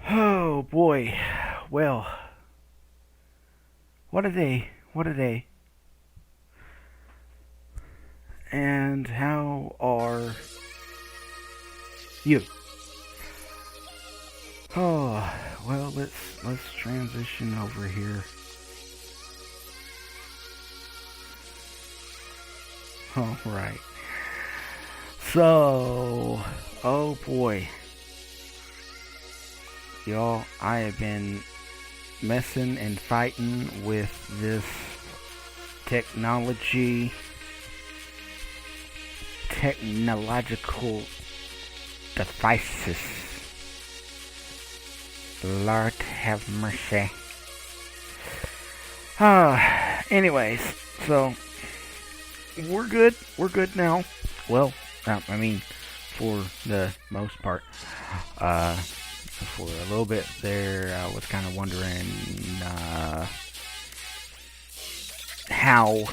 Oh boy. Well, what a day. What a day. And how are you? Oh, well, let's transition over here. All right. So, oh boy. Y'all, I have been messing and fighting with this technological devices. Lord have mercy. Anyways, so we're good. We're good now. Well, I mean, for the most part. For a little bit there, I was kind of wondering how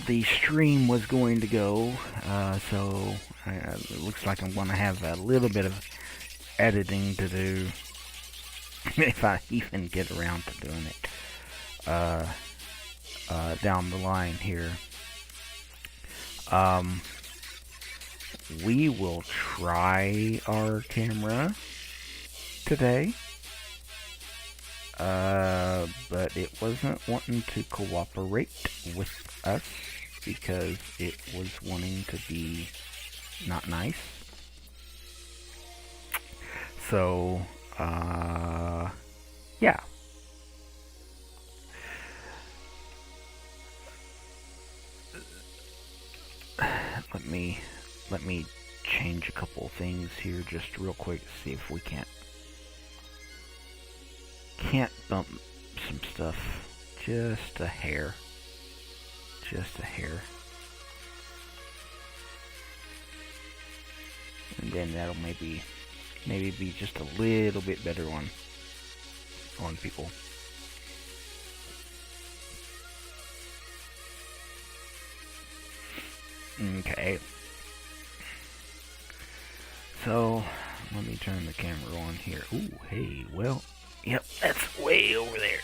the stream was going to go. So it looks like I'm going to have a little bit of editing to do if I even get around to doing it down the line here. We will try our camera today, but it wasn't wanting to cooperate with us because it was wanting to be not nice. So, yeah. Let me change a couple things here just real quick to see if we can't bump some stuff just a hair. And then that'll maybe be just a little bit better on people. Okay. So, let me turn the camera on here. Ooh, hey, well, yep, that's way over there.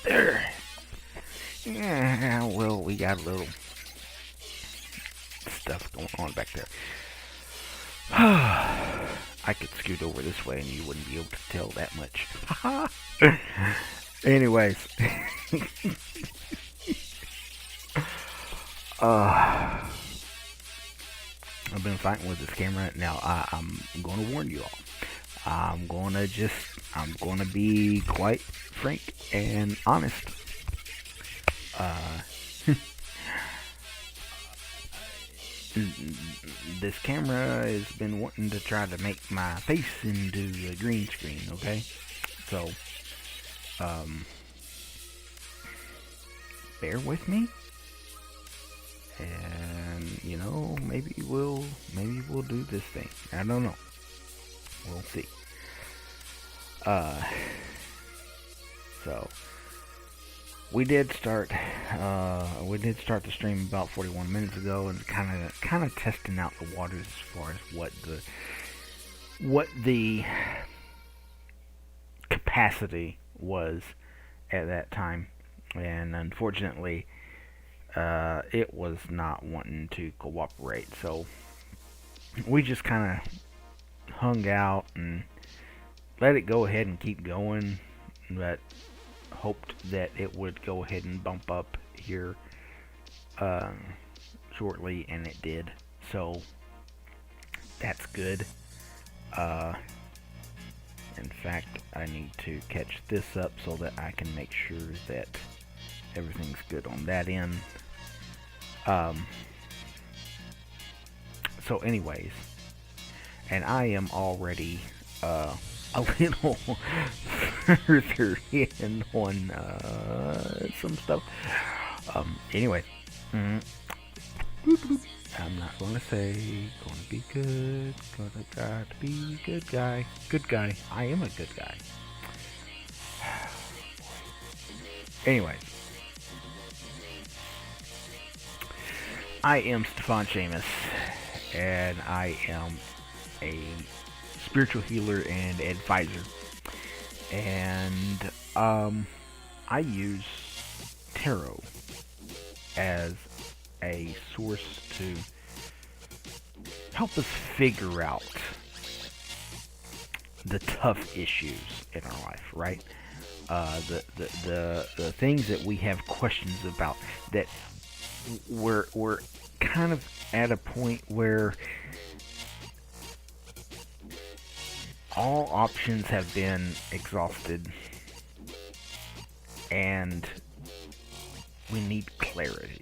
There. Yeah, well, we got a little stuff going on back there. I could scoot over this way and you wouldn't be able to tell that much. Anyways. I've been fighting with this camera. Now, I'm going to warn you all. I'm going to be quite frank and honest. This camera has been wanting to try to make my face into a green screen, okay? So, bear with me. and maybe we'll do this thing. I don't know. We'll see. Uh, so we did start. The stream about 41 minutes ago, and kind of testing out the waters as far as what the capacity was at that time, and unfortunately, it was not wanting to cooperate. So we just kind of hung out and let it go ahead and keep going, but hoped that it would go ahead and bump up here shortly, and it did. So that's good. In fact, I need to catch this up so that I can make sure that everything's good on that end. So anyways, and I am already a little further in on some stuff. Anyway, I'm not gonna say gonna be good, gonna try to be good guy. Good guy. I am a good guy. Anyway, I am Stíofán Séamus, and I am a spiritual healer and advisor. And I use tarot as a source to help us figure out the tough issues in our life, right? The things that we have questions about, that we're kind of at a point where all options have been exhausted and we need clarity.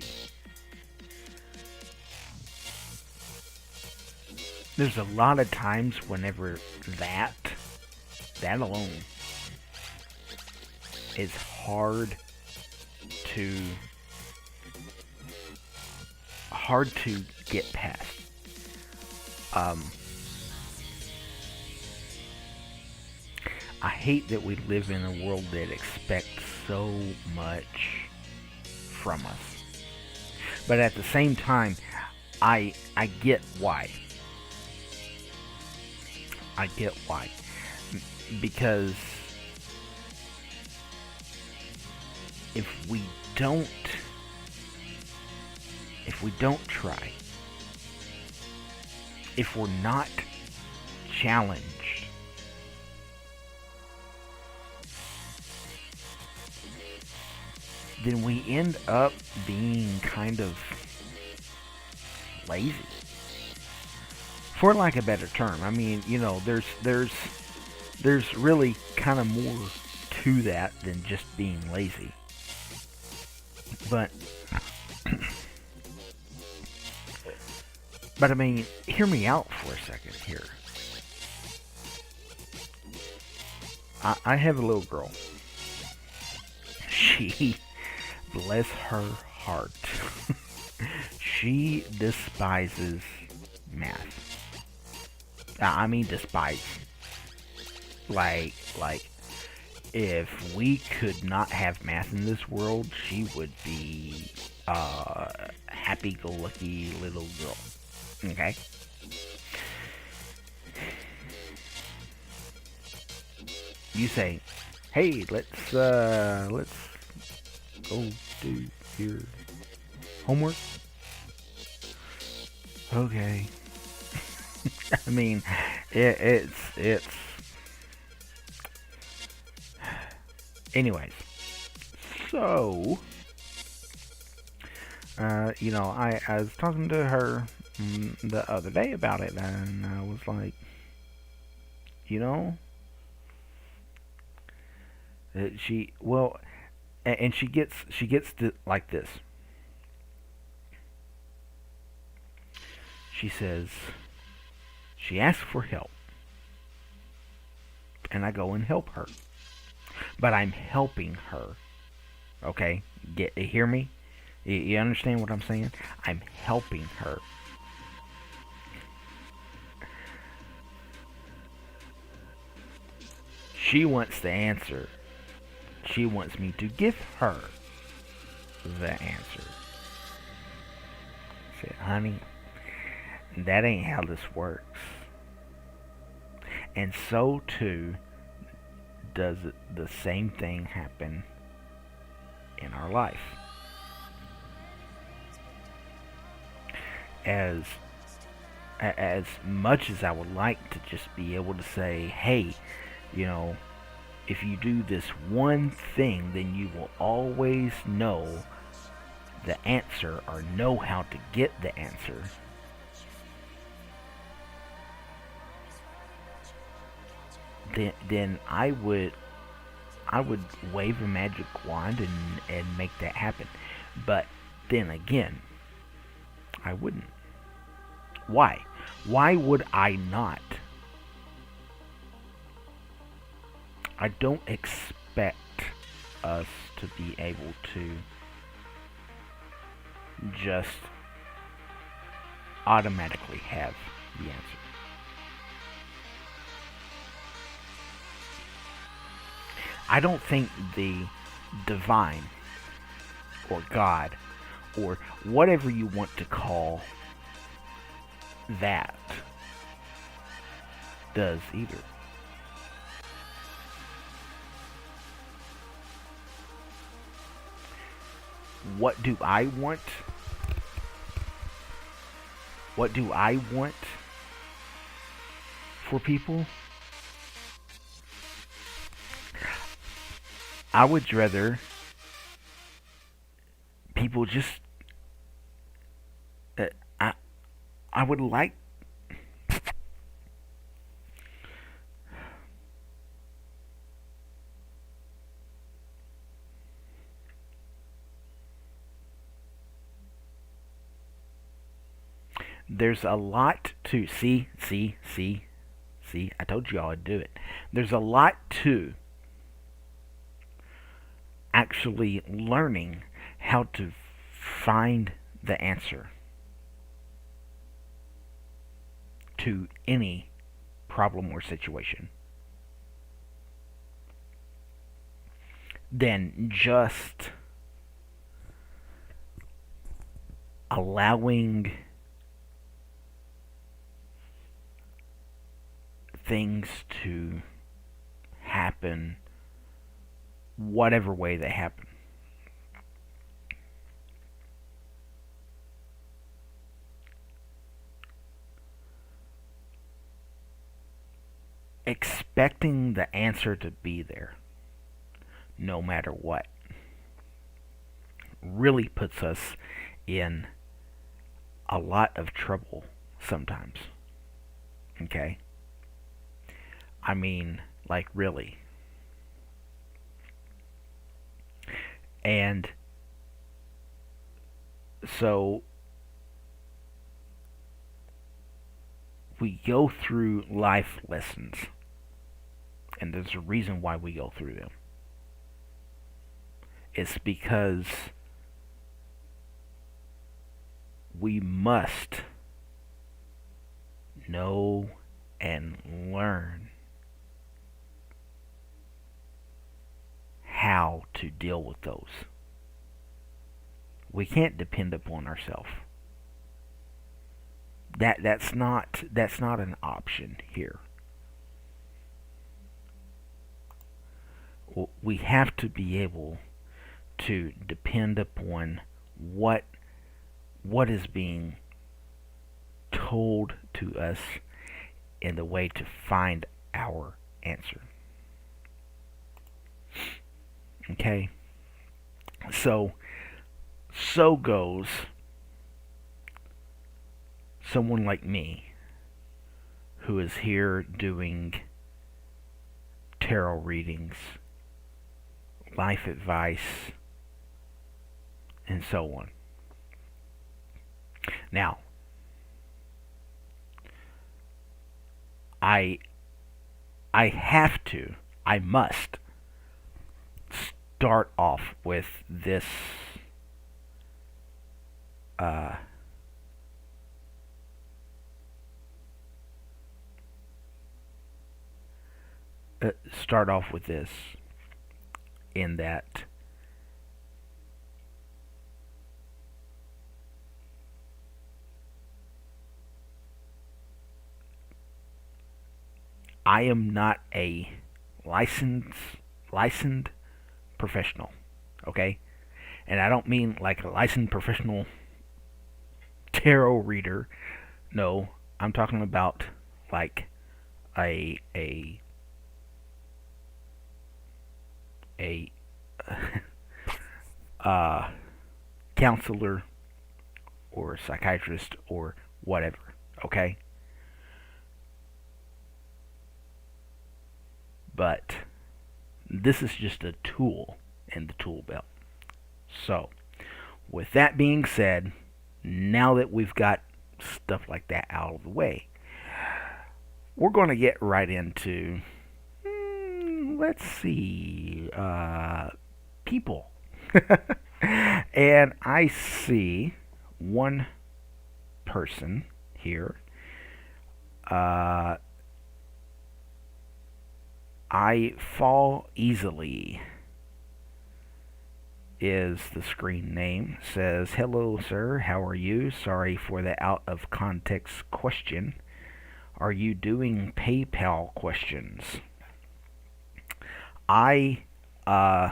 There's a lot of times whenever that alone is hard to get past. I hate that we live in a world that expects so much from us. But at the same time, I get why. I get why. Because if we don't try, if we're not challenged, then we end up being kind of lazy, for lack of a better term. I mean, there's really kind of more to that than just being lazy. But I mean, hear me out for a second here. I have a little girl. She, bless her heart, she despises math. I mean, despise. Like, if we could not have math in this world, she would be a happy-go-lucky little girl. Okay? You say, hey, let's go do your homework. Okay. I mean, it's anyways. So, I was talking to her the other day about it, and I was like, and she gets like this. She says, she asks for help, and I go and help her. But I'm helping her. Okay? Hear me? You understand what I'm saying? I'm helping her. She wants the answer. She wants me to give her the answer. I said, honey, that ain't how this works. And so too does the same thing happen in our life. As much as I would like to just be able to say, hey, you know, if you do this one thing, then you will always know the answer or know how to get the answer. Then I would wave a magic wand and make that happen. But then again, I wouldn't. Why? Why would I not? I don't expect us to be able to just automatically have the answer. I don't think the divine or God or whatever you want to call that does either. What do I want? What do I want for people? I would rather people just I would like there's a lot to see, I told you all I'd do it. There's a lot to actually learning how to find the answer to any problem or situation than just allowing things to happen whatever way they happen. Expecting the answer to be there no matter what really puts us in a lot of trouble sometimes. Okay? I mean, like, really. And so we go through life lessons, and there's a reason why we go through them. It's because we must know and learn how to deal with those. We can't depend upon ourselves. That's not an option here. We have to be able to depend upon what is being told to us in the way to find our answer. Okay? So goes someone like me who is here doing tarot readings, life advice, and so on. Now, I must start off with this uh, start off with this, in that I am not a licensed licensed professional, okay? And I don't mean like a licensed professional tarot reader. No, I'm talking about like a a uh, counselor or psychiatrist or whatever. Okay, but this is just a tool in the tool belt. So, with that being said, now that we've got stuff like that out of the way, we're going to get right into, let's see, people. And I see one person here. Uh, I fall easily is the screen name. Says, hello, sir. How are you? Sorry for the out of context question. Are you doing PayPal questions? I, uh,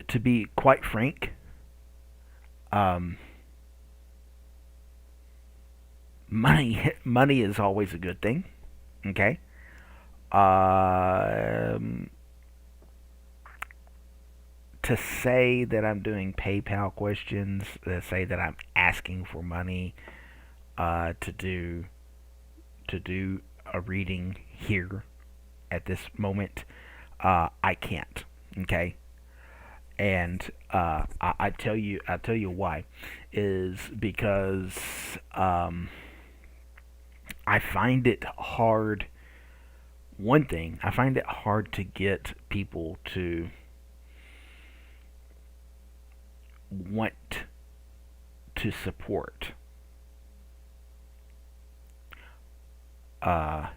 to be quite frank, um, money is always a good thing. Okay. Um, to say that I'm doing PayPal questions, to say that I'm asking for money, to do a reading here at this moment, I can't. Okay. And I tell you why, is because I find it hard. One thing, I find it hard to get people to want to support. Uh,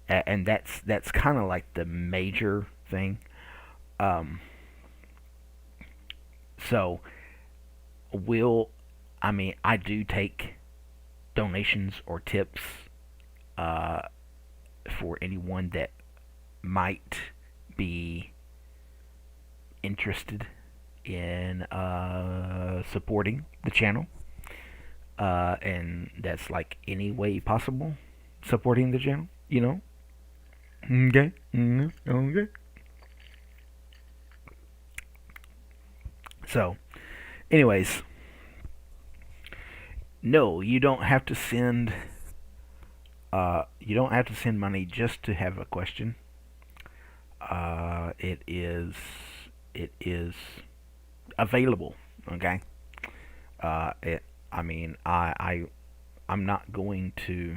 and that's kind of like the major thing. Um, so will I mean I do take donations or tips uh, for anyone that might be interested in supporting the channel, and that's like any way possible supporting the channel. You know. Okay. Okay. So, anyways, no, you don't have to send. You don't have to send money just to have a question. It is. It is available. Okay. It. I mean, I'm not going to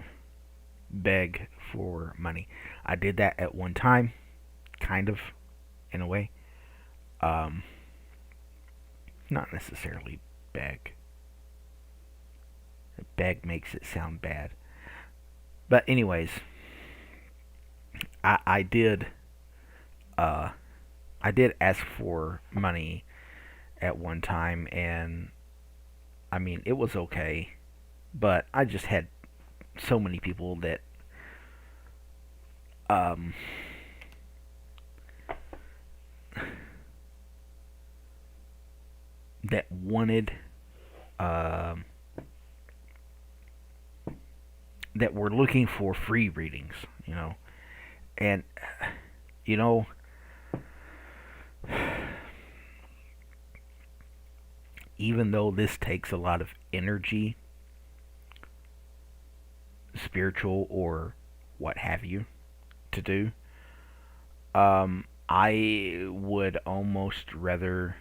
beg for money. I did that at one time, kind of, in a way. Um, Not necessarily beg. Beg makes it sound bad. But anyways, I did uh, I did ask for money at one time, and I mean it was okay, but I just had so many people that um, that wanted um, that were looking for free readings, you know, and you know, even though this takes a lot of energy, spiritual or what have you, to do, I would almost rather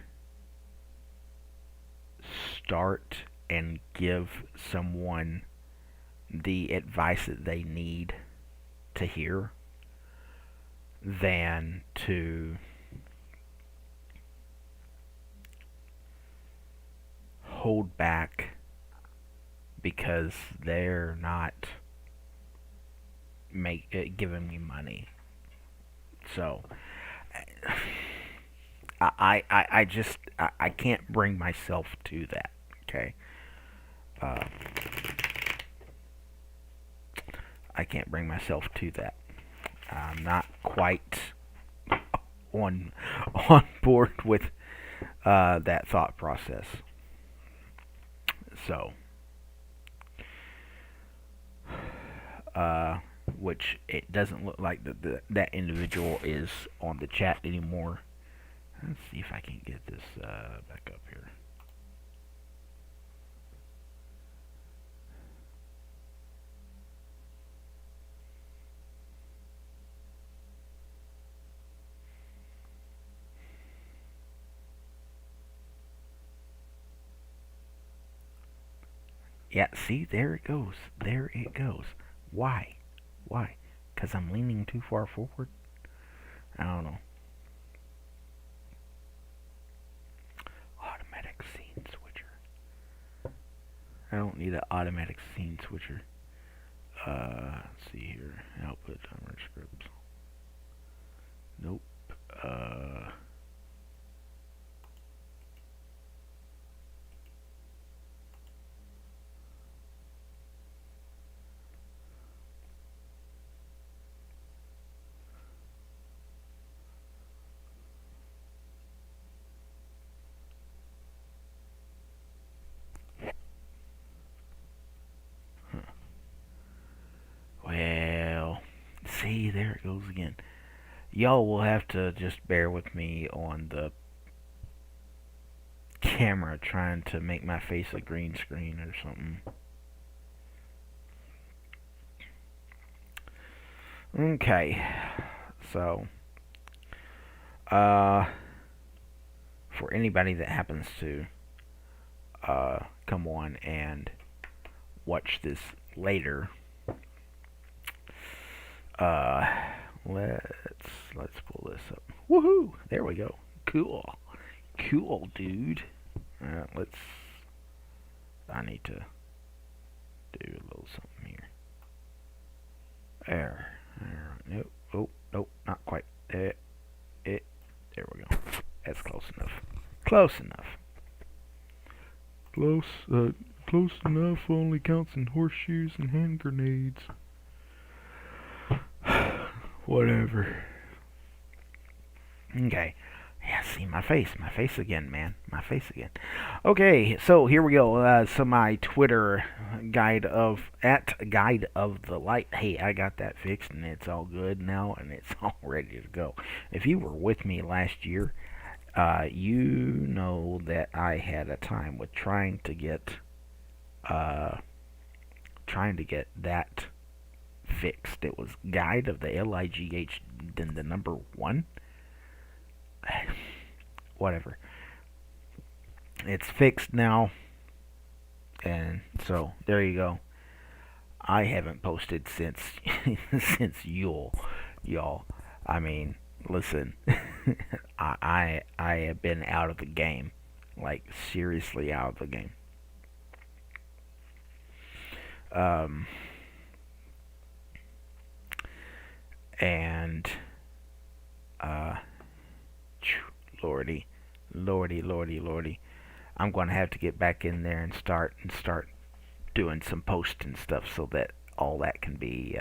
start and give someone the advice that they need to hear than to hold back because they're not giving me money. So I just I can't bring myself to that. Okay. Uh, I can't bring myself to that. I'm not quite on on board with that thought process. So, uh, which it doesn't look like that individual is on the chat anymore. Let's see if I can get this back up here. Yeah, see, there it goes. There it goes. Why? Why? Because I'm leaning too far forward? I don't know. Automatic scene switcher. I don't need an automatic scene switcher. Let's see here. Output timer scripts. Nope. Uh, well, see, there it goes again. Y'all will have to just bear with me on the camera trying to make my face a green screen or something. Okay, so, uh, for anybody that happens to, come on and watch this later, uh, let's pull this up. Woohoo! There we go. Cool, cool, dude. Let's. I need to do a little something here. There. Nope. Oh, nope. Not quite. There we go. That's close enough. Close enough. Close enough only counts in horseshoes and hand grenades. Whatever. Okay. Yeah, see my face again, man, my face again. Okay, so here we go. So my Twitter guide of the light. Hey, I got that fixed and it's all good now and it's all ready to go. If you were with me last year, you know that I had a time with trying to get that fixed. It was guide of the LIGH, then the number 1. Whatever. It's fixed now, and so there you go. I haven't posted since since y'all. I mean, listen, I have been out of the game, like seriously out of the game. Um, and lordy, lordy. I'm gonna have to get back in there and start doing some posting stuff so that all that can be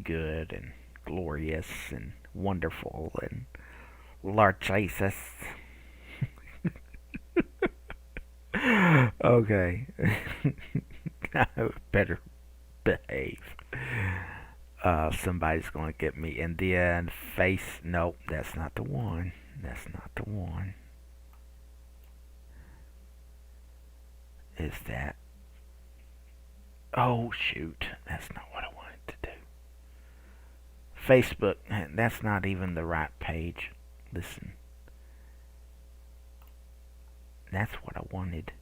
good and glorious and wonderful and largeisus. Okay. I better behave. Somebody's gonna get me in the face. Nope, that's not the one. That's not the one. Is that? Oh shoot, that's not what I wanted to do. Facebook, that's not even the right page. Listen, that's what I wanted.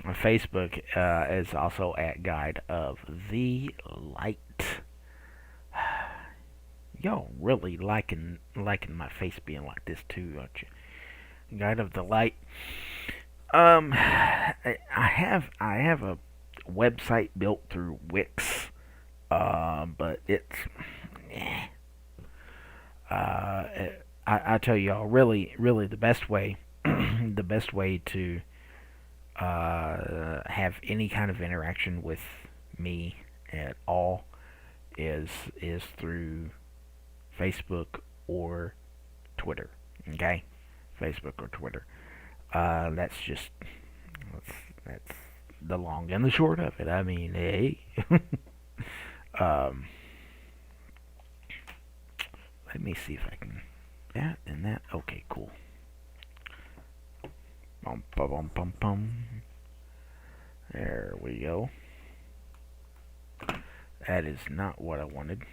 Facebook is also at Guide of the Light. Y'all really liking my face being like this too, aren't you? Guide of the Light. I have a website built through Wix, but it's eh. I tell y'all, really the best way, the best way to have any kind of interaction with me at all is through Facebook or Twitter. Okay, Facebook or Twitter. That's just that's the long and the short of it. I mean, hey. um, Let me see if I can that and that. Okay, cool. Bum bum bum bum bum. There we go. That is not what I wanted.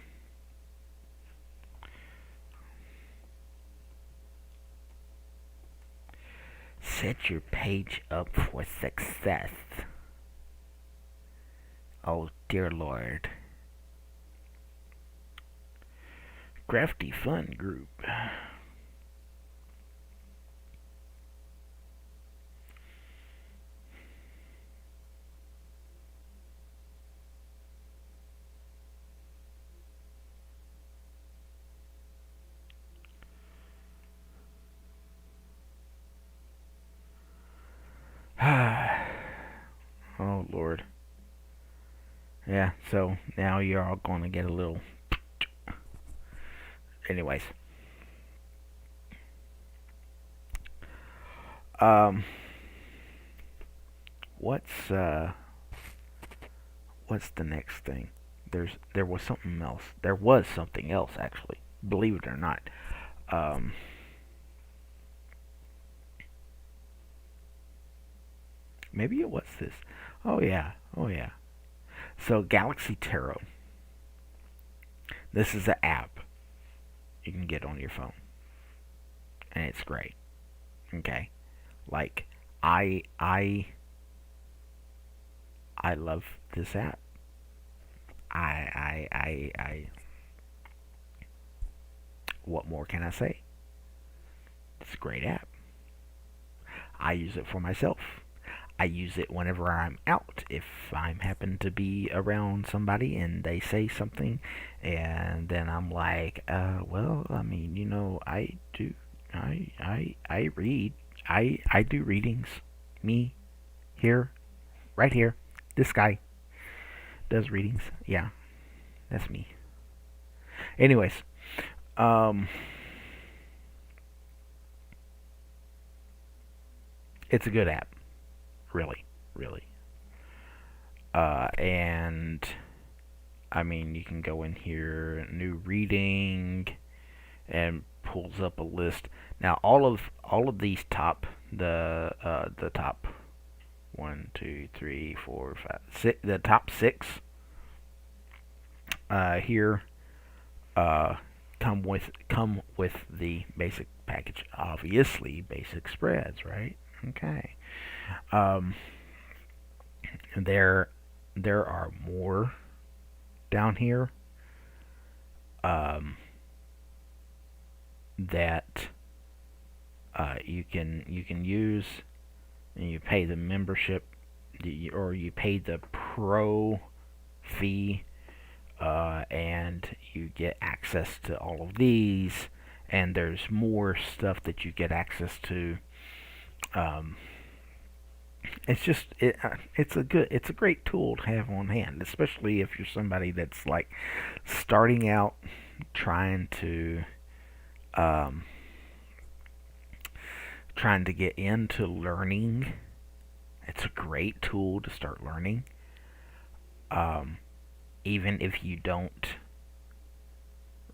Set your page up for success. Oh dear Lord. Crafty Fun Group. Oh Lord. Yeah, so now you're all going to get a little. Anyways. Um. What's the next thing? There was something else. There was something else actually. Believe it or not. Um. Maybe it was this. Oh yeah. Oh yeah. So Galaxy Tarot. This is an app you can get on your phone, and it's great. Okay, like I love this app. I. What more can I say? It's a great app. I use it for myself. I use it whenever I'm out. If I'm happen to be around somebody and they say something, and then I'm like, well, I mean, I read. I do readings. Me, here, right here. This guy does readings. Yeah, that's me. Anyways, um, it's a good app. Really, really. And I mean, you can go in here, new reading, and pulls up a list. Now, all of these the top one, two, three, four, five, six, the top six here uh, come with the basic package. Obviously, basic spreads, right? Okay. Um, there there are more down here um, that you can use, and you pay the membership, or you pay the pro fee, and you get access to all of these. And there's more stuff that you get access to. Um, it's a great tool to have on hand, especially if you're somebody that's like starting out, trying to um, trying to get into learning. It's a great tool to start learning, um, even if you don't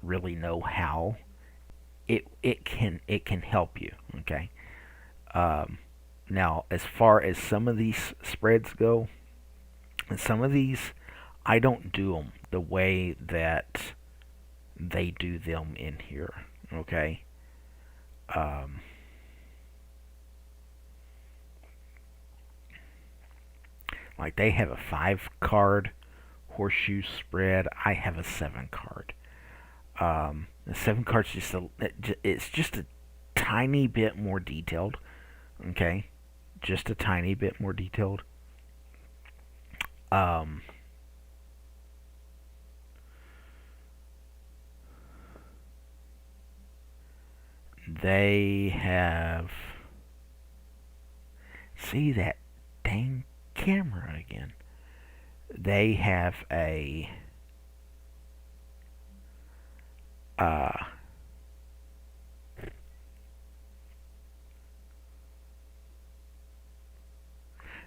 really know how. It can help you. Okay. Um, Now, as far as some of these spreads go, and some of these, I don't do them the way that they do them in here. Okay. Um, like they have a 5 card horseshoe spread. I have a 7 card. The 7 cards it's just a tiny bit more detailed. Okay, just a tiny bit more detailed. Um, they have, see that dang camera again. They have a uh,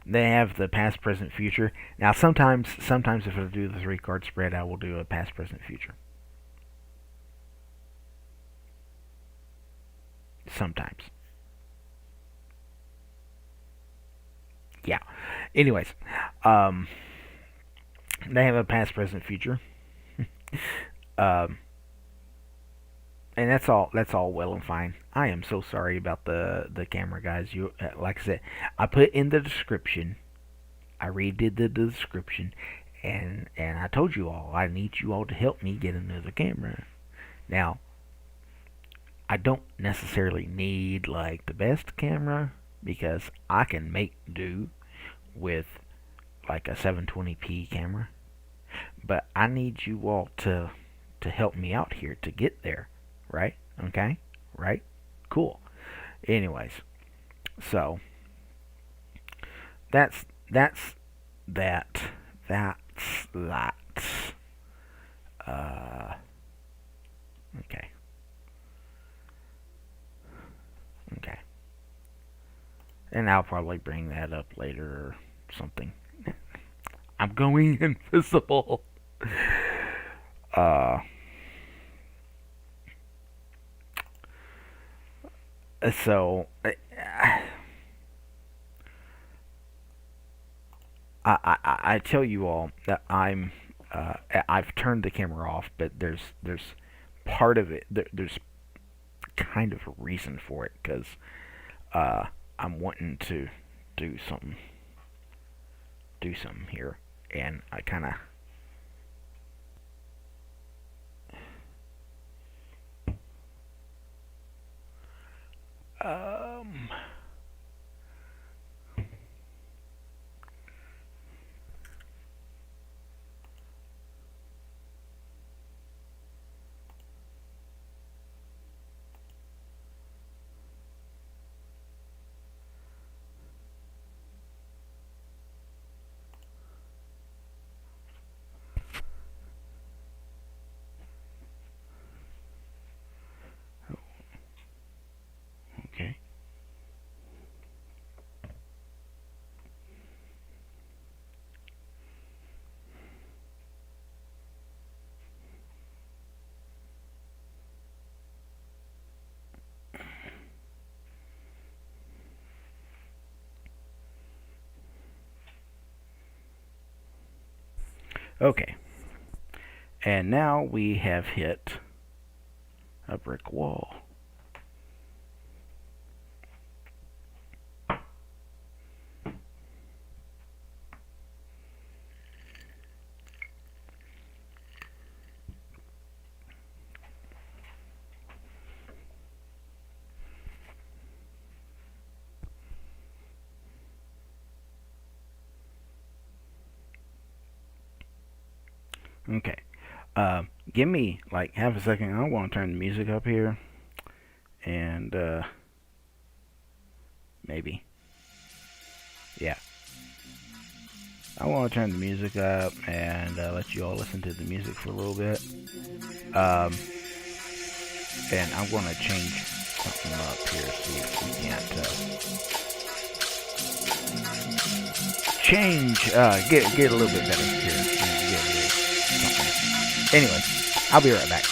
they have the past, present, future. Now sometimes if I do the 3 card spread, I will do a past, present, future. Sometimes. Yeah. Anyways, um, they have a past, present, future. um, and that's all. That's all well and fine. I am so sorry about the camera, guys. You, like I said, I put in the description. I redid the description, and I told you all I need you all to help me get another camera. Now, I don't necessarily need like the best camera because I can make do with like a 720p camera, but I need you all to help me out here to get there, right? Okay, right? Cool. Anyways, so that's that. That's that. Uh, okay. Okay. And I'll probably bring that up later or something. I'm going invisible. Uh, so I tell you all that I've turned the camera off, but there's part of it. There's kind of a reason for it because I'm wanting to do something here, and I kind of um okay. Okay. And now we have hit a brick wall. Okay. Give me like half a second. I want to turn the music up here, and maybe, yeah. I want to turn the music up and let you all listen to the music for a little bit. And I'm going to change something up here, see if we can't change, get a little bit better here. Anyway, I'll be right back.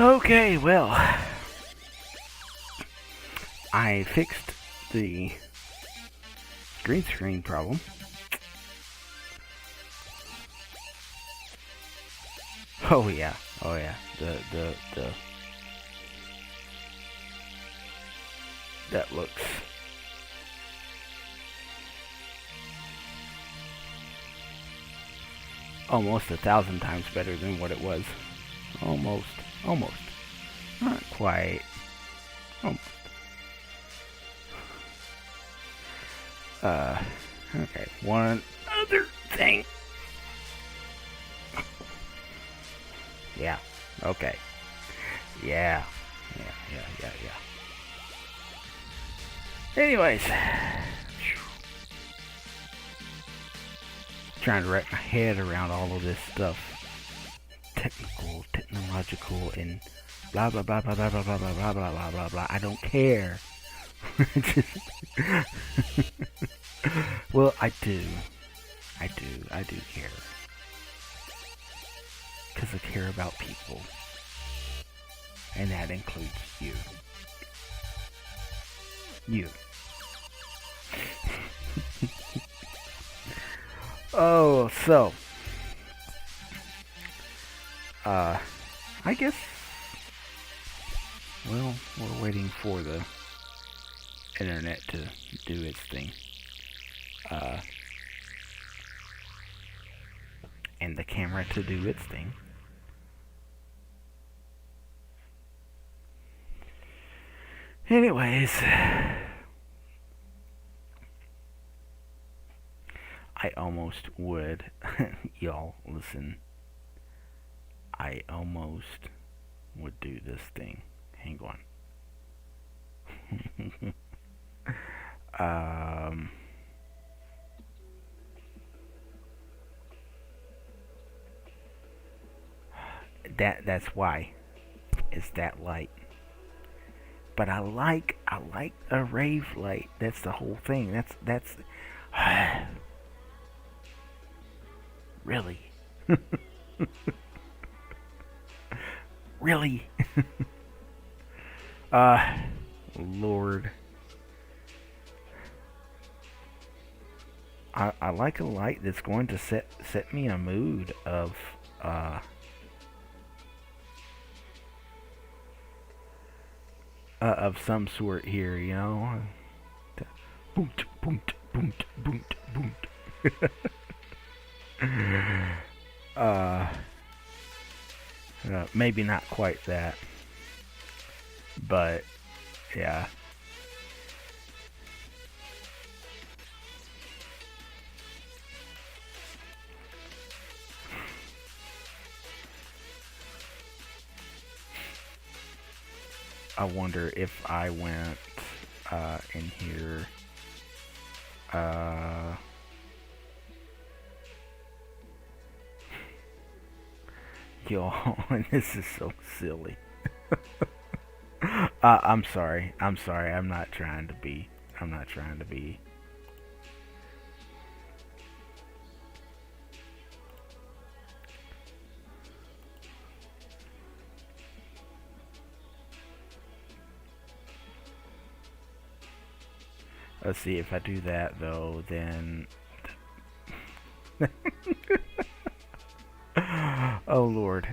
Okay, well, I fixed the green screen problem. Oh yeah, the that looks almost 1,000 times better than what it was. Almost. Not quite. Almost. Okay, one other thing. Yeah, okay. Yeah. Anyways. Trying to wrap my head around all of this stuff. Technological, and blah blah blah blah blah blah blah blah blah blah blah blah blah. I don't care. Well, I do care. Because I care about people. And that includes you. Oh, so I guess, well, we're waiting for the internet to do its thing. And the camera to do its thing. Anyways, I almost would, y'all, listen, I almost would do this thing. Hang on. That's why. It's that light. But I like a rave light. That's the whole thing. That's really. Really. Lord. I like a light that's going to set me a mood of some sort here, you know. Boom, boom, boom, boom, boom. Maybe not quite that, but yeah. I wonder if I went in here. Y'all, this is so silly. I'm sorry. I'm not trying to be. Let's see, if I do that though, then oh Lord.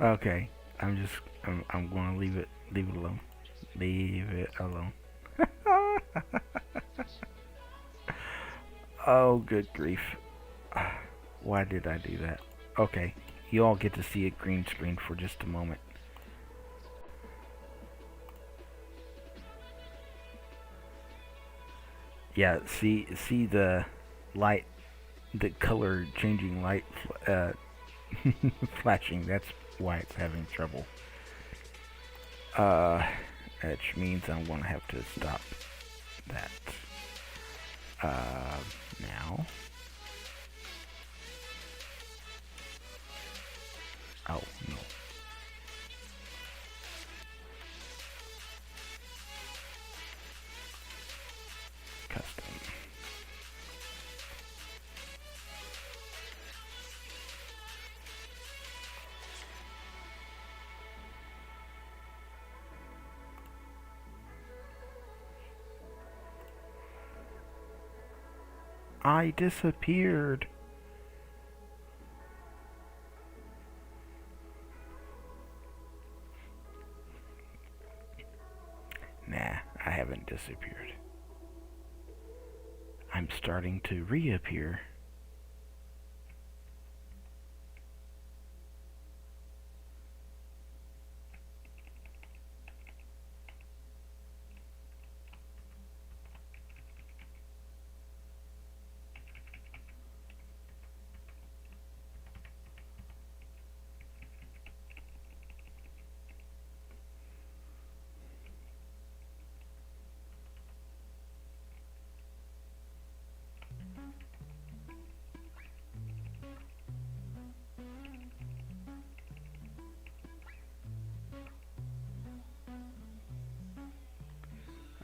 Okay, I'm going to leave it alone. Leave it alone. Oh, good grief. Why did I do that? Okay, you all get to see a green screen for just a moment. Yeah, see the light, the color changing light flashing. That's why it's having trouble. Which means I'm going to have to stop that now. Oh, no. Custom. I disappeared. Nah, I haven't disappeared. I'm starting to reappear.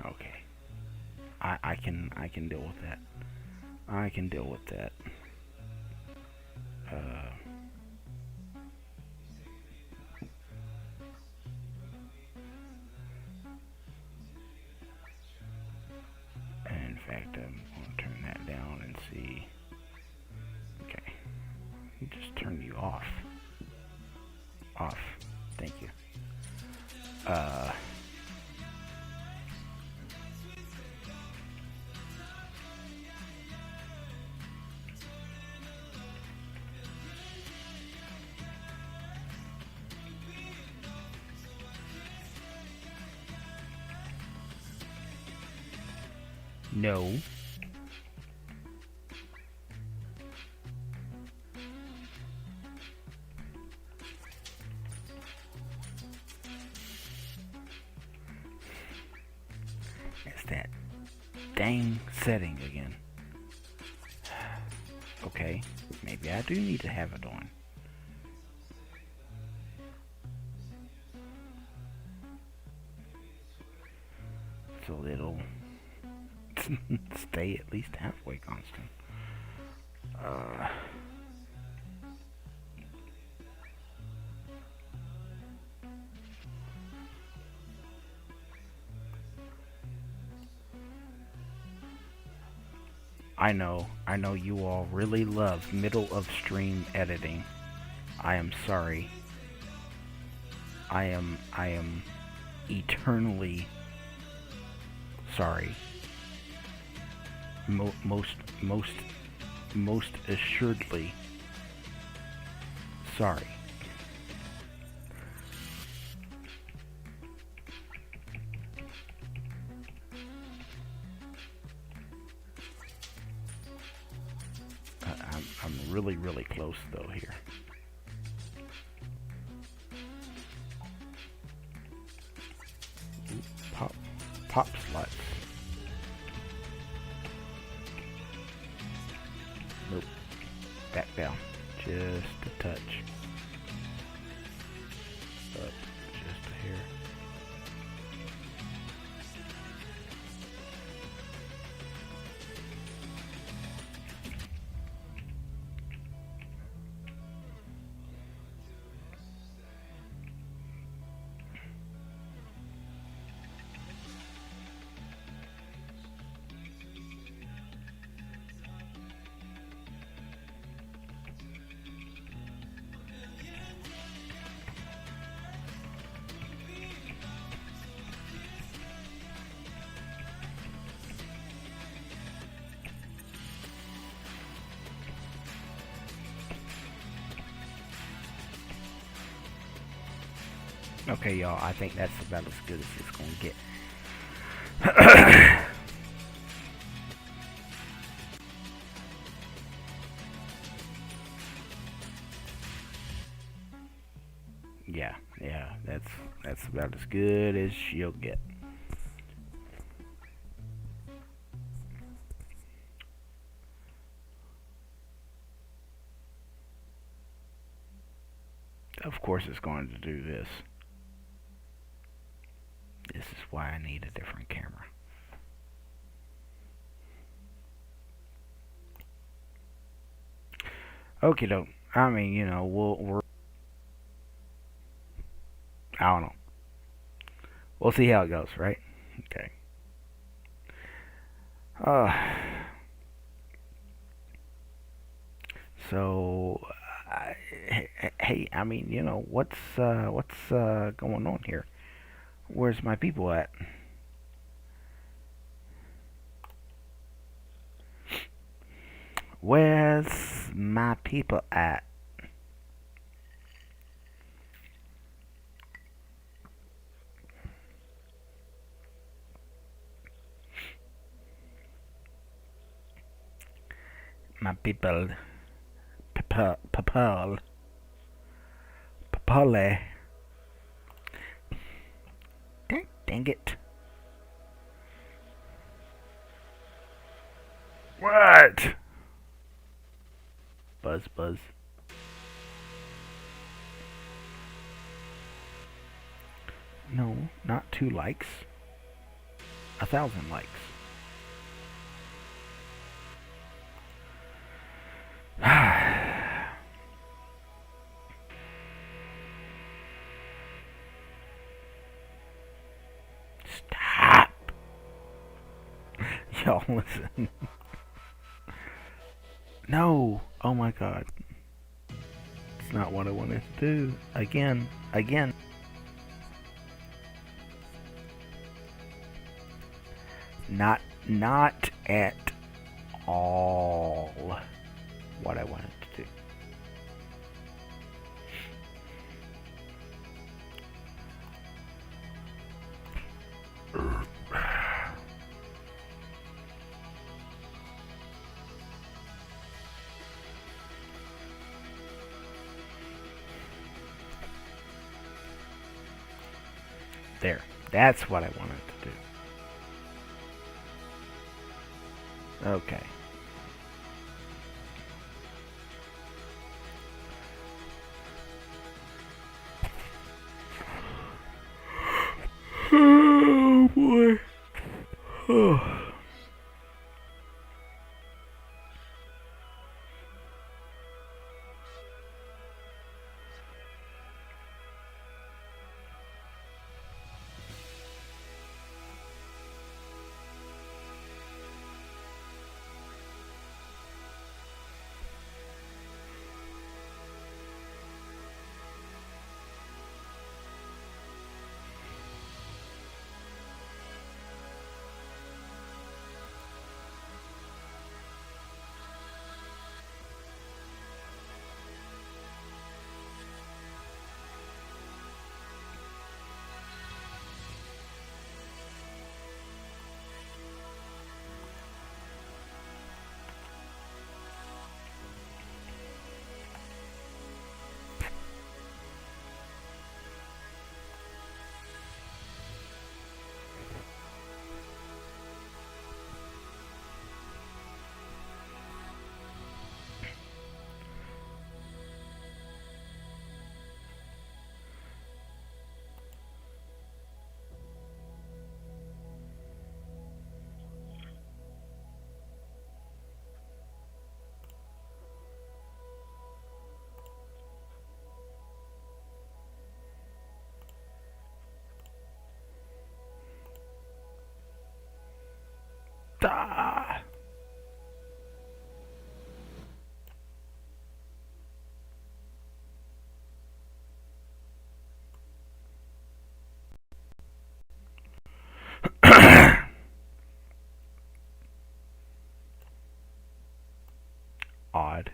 Okay. I can deal with that. I can deal with that. Uh, in fact, I'm going to turn that down and see. Okay. Just turn you off. Off. Thank you. Uh, no. It's that dang setting again. Okay, maybe I do need to have it on. So it'll stay at least halfway constant. I know you all really love middle of stream editing. I am sorry. I am eternally sorry. Most assuredly sorry. I'm really close though here. Ooh, pop sluts. Nope. Back down. Just a touch. Up just a hair. Okay, y'all, I think that's about as good as it's gonna get. Yeah, that's about as good as you'll get. Of course it's going to do this. This is why I need a different camera. Okie doke. I mean, you know, we're I don't know. We'll see how it goes, right? Okay. Uh, So, hey, I mean, what's going on here? Where's my people at? Where's my people at? My people, people, papale. Dang it! What? Buzz, buzz. No, not 2 likes. 1,000 likes. Stop! Y'all listen. No! Oh my god. It's not what I wanted to do. Again. Not at all what I wanted to do. There. That's what I wanted to do. Okay. Oh boy. Oh. Ah. Odd.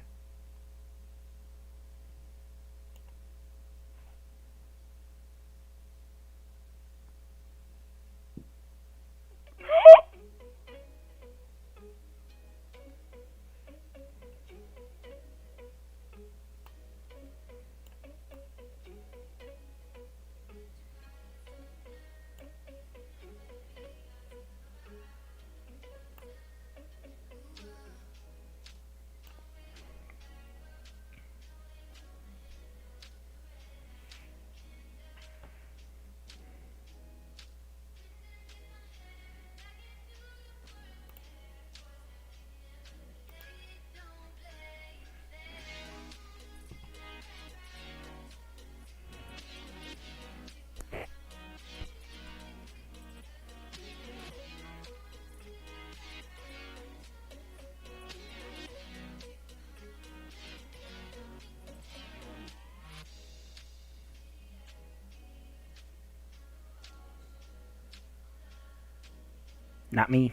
Not me.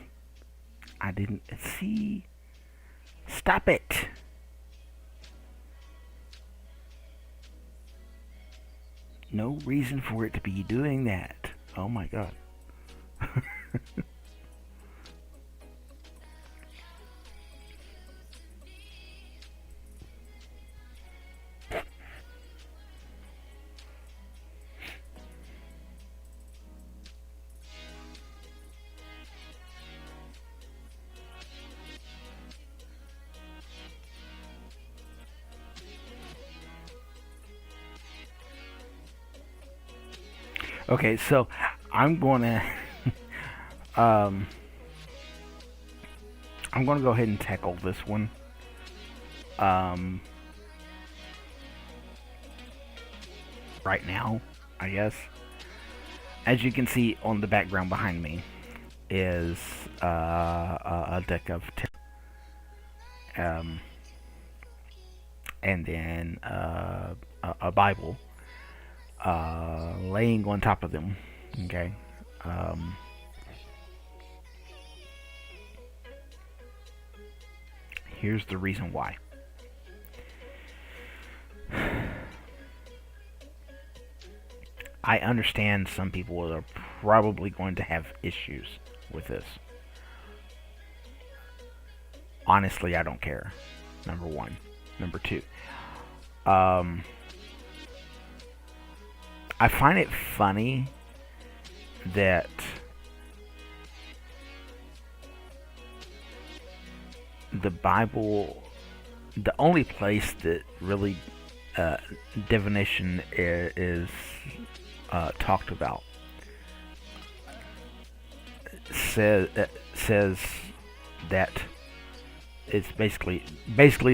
I didn't see. Stop it. No reason for it to be doing that. Oh my god. Okay, so I'm gonna um I'm gonna go ahead and tackle this one. Um right now, I guess. As you can see on the background behind me is a deck of um and then a Bible laying on top of them. Okay. Um, Here's the reason why. I understand some people are probably going to have issues with this. Honestly, I don't care. Number one. Number two. Um, I find it funny that the Bible, the only place that really uh, divination is talked about, says that it's basically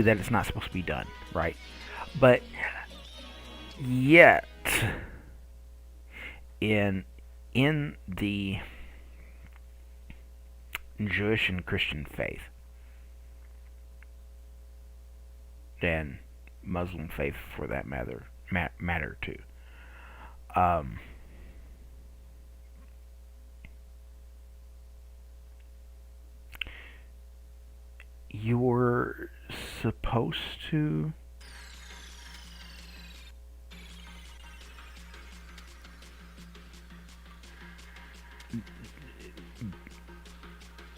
that it's not supposed to be done, right? But yet, in the Jewish and Christian faith, and Muslim faith for that matter too. Um, you're supposed to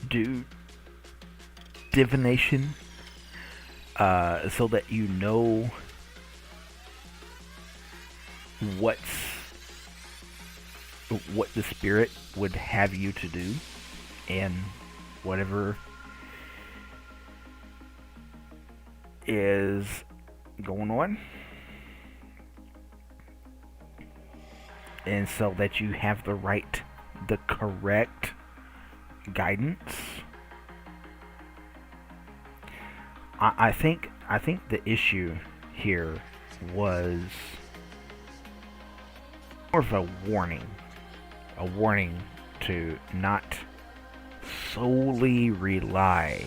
do divination so that you know what's what the spirit would have you to do, and whatever is going on, and so that you have the correct guidance. I think the issue here was more of a warning to not solely rely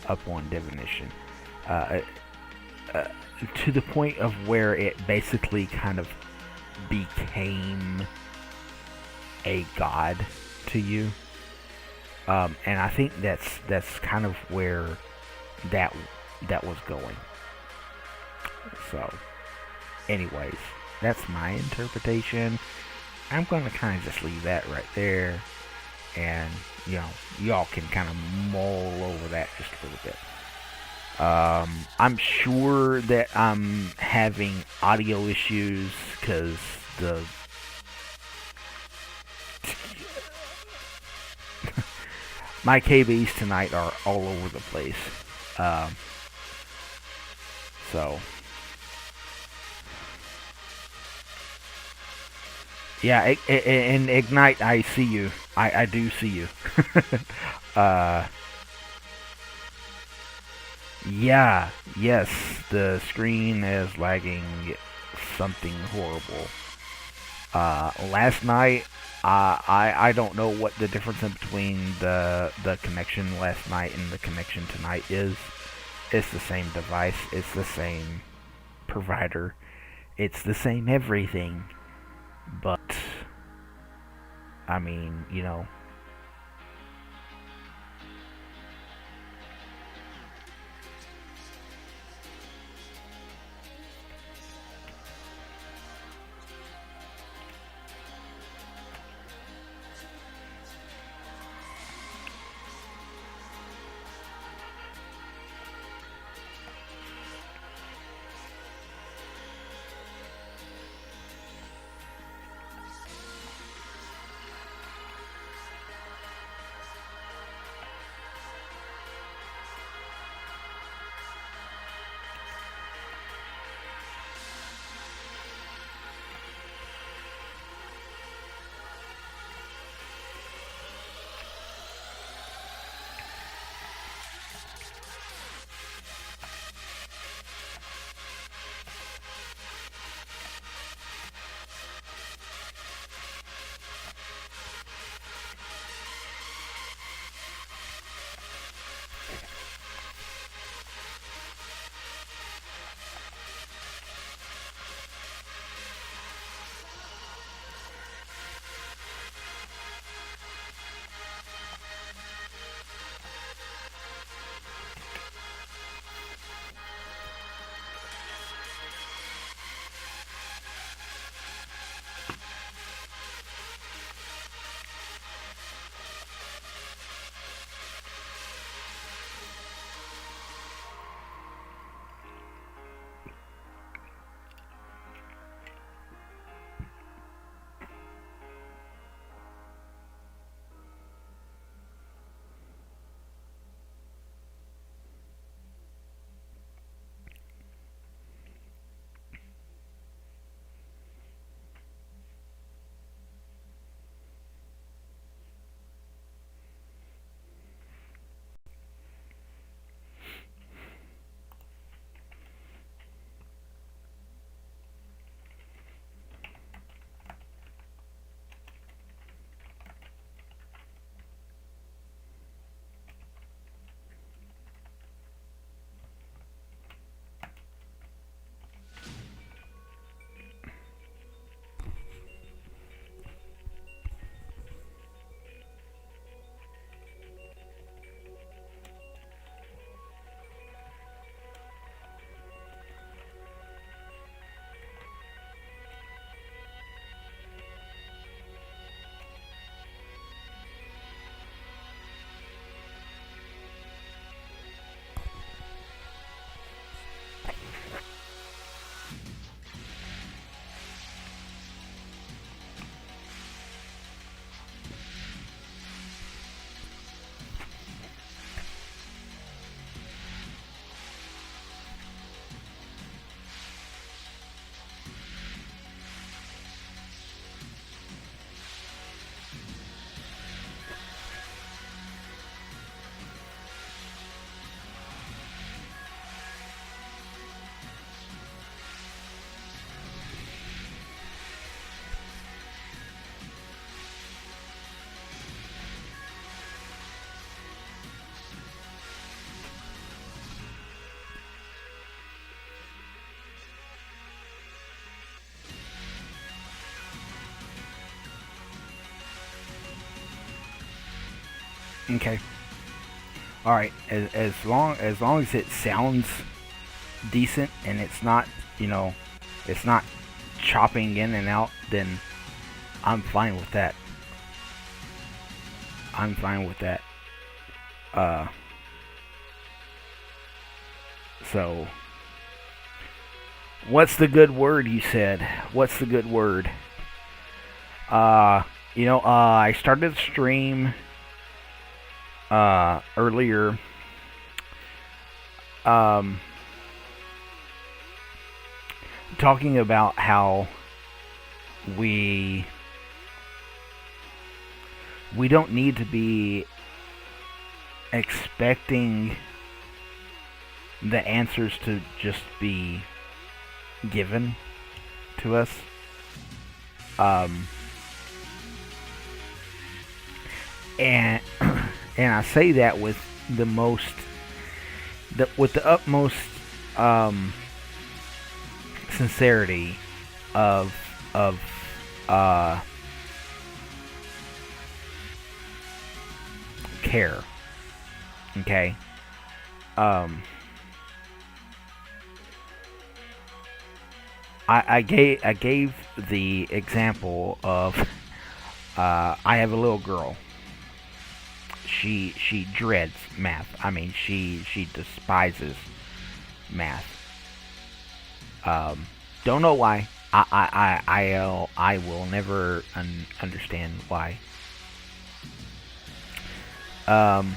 upon divination, uh, to the point of where it basically kind of became a god to you. And I think that's kind of where that was going. So, anyways, that's my interpretation. I'm gonna kind of just leave that right there, and y'all can kind of mull over that just a little bit. I'm sure that I'm having audio issues because the my KBs tonight are all over the place. Um, so yeah, and Ignite, I see you. I do see you. uh, yeah, yes, the screen is lagging something horrible. Last night, I don't know what the difference in between the connection last night and the connection tonight is. It's the same device. It's the same provider. It's the same everything. But I mean, Okay. All right. As long as it sounds decent and it's not, you know, it's not chopping in and out, then I'm fine with that. I'm fine with that. Uh, so what's the good word you said? What's the good word? I started the stream earlier. Um, Talking about how we we don't need to be expecting the answers to just be given to us. Um, and and I say that with the utmost um, sincerity of uh, care. Okay. Um, I gave the example of I have a little girl. She dreads math. I mean, she despises math. Don't know why. I will never understand why. Um,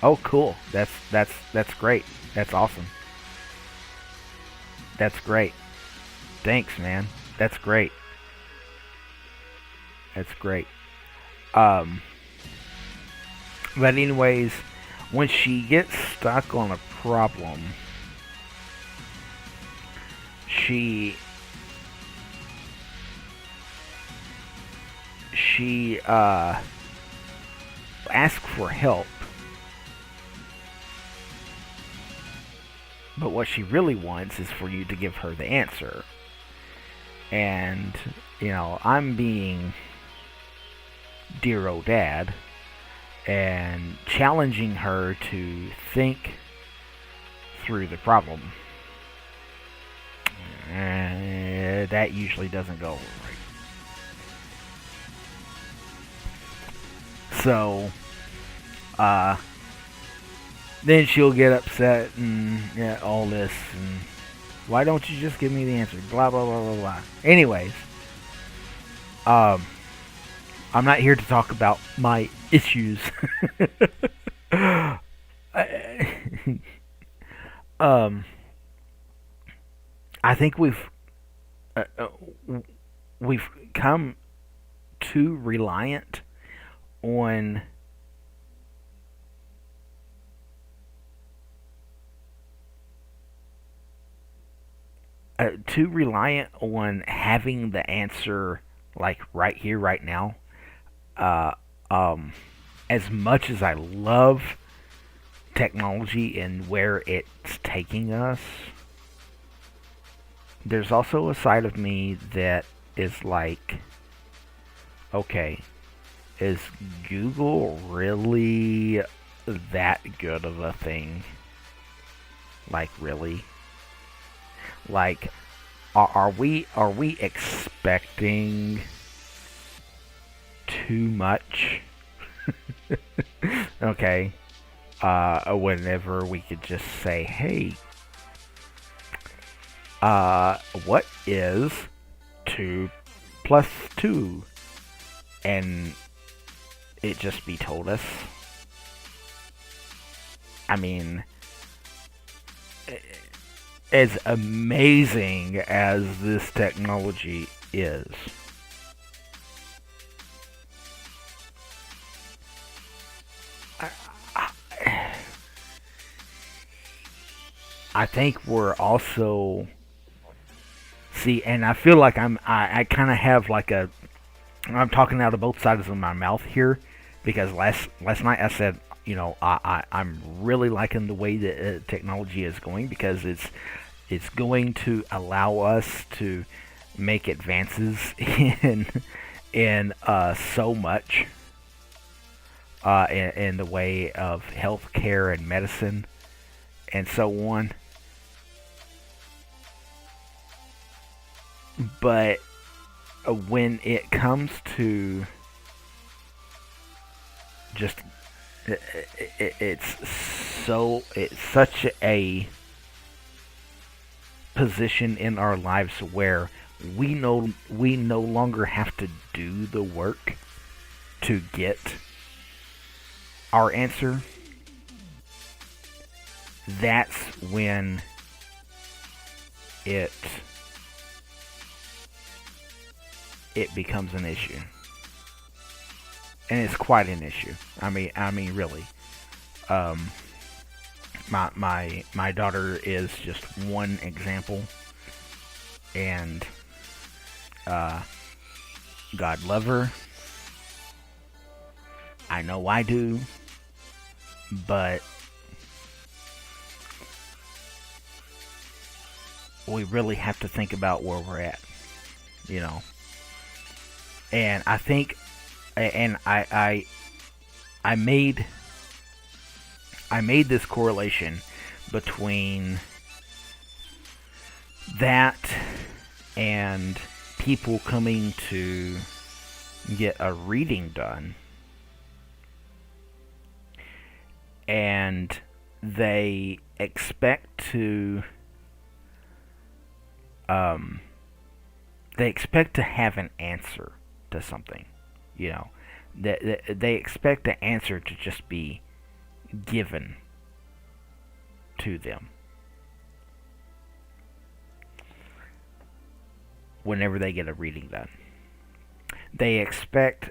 oh, cool. That's great. That's awesome. That's great. Thanks, man. That's great. That's great. Um, but anyways, when she gets stuck on a problem, she she asks for help, but what she really wants is for you to give her the answer. And I'm being dear old dad and challenging her to think through the problem. That usually doesn't go right. So, then she'll get upset and all this. And why don't you just give me the answer? Blah blah blah blah blah. Anyways, um, I'm not here to talk about my issues. um, I think uh, uh, we've come too reliant on having the answer like right here, right now. Uh, um, as much as I love technology and where it's taking us, there's also a side of me that is like, okay, is Google really that good of a thing? Like, really? Like, are we expecting too much? Okay. Whenever we could just say, hey, what is 2 plus 2? And it just be told us. I mean, as amazing as this technology is, I think we're also see, and I feel like I kind of have like I'm talking out of both sides of my mouth here because last night I said, I'm really liking the way that technology is going, because it's going to allow us to make advances in so much in the way of healthcare and medicine and so on. But when it comes to just it's such a position in our lives where we no longer have to do the work to get our answer. That's when it becomes an issue, and it's quite an issue. I mean, really. My daughter is just one example, and God love her. I know I do, but we really have to think about where we're at, you know. And I think, and I made this correlation between that and people coming to get a reading done, and they expect to have an answer to something, you know. They expect the answer to just be given to them whenever they get a reading done. They expect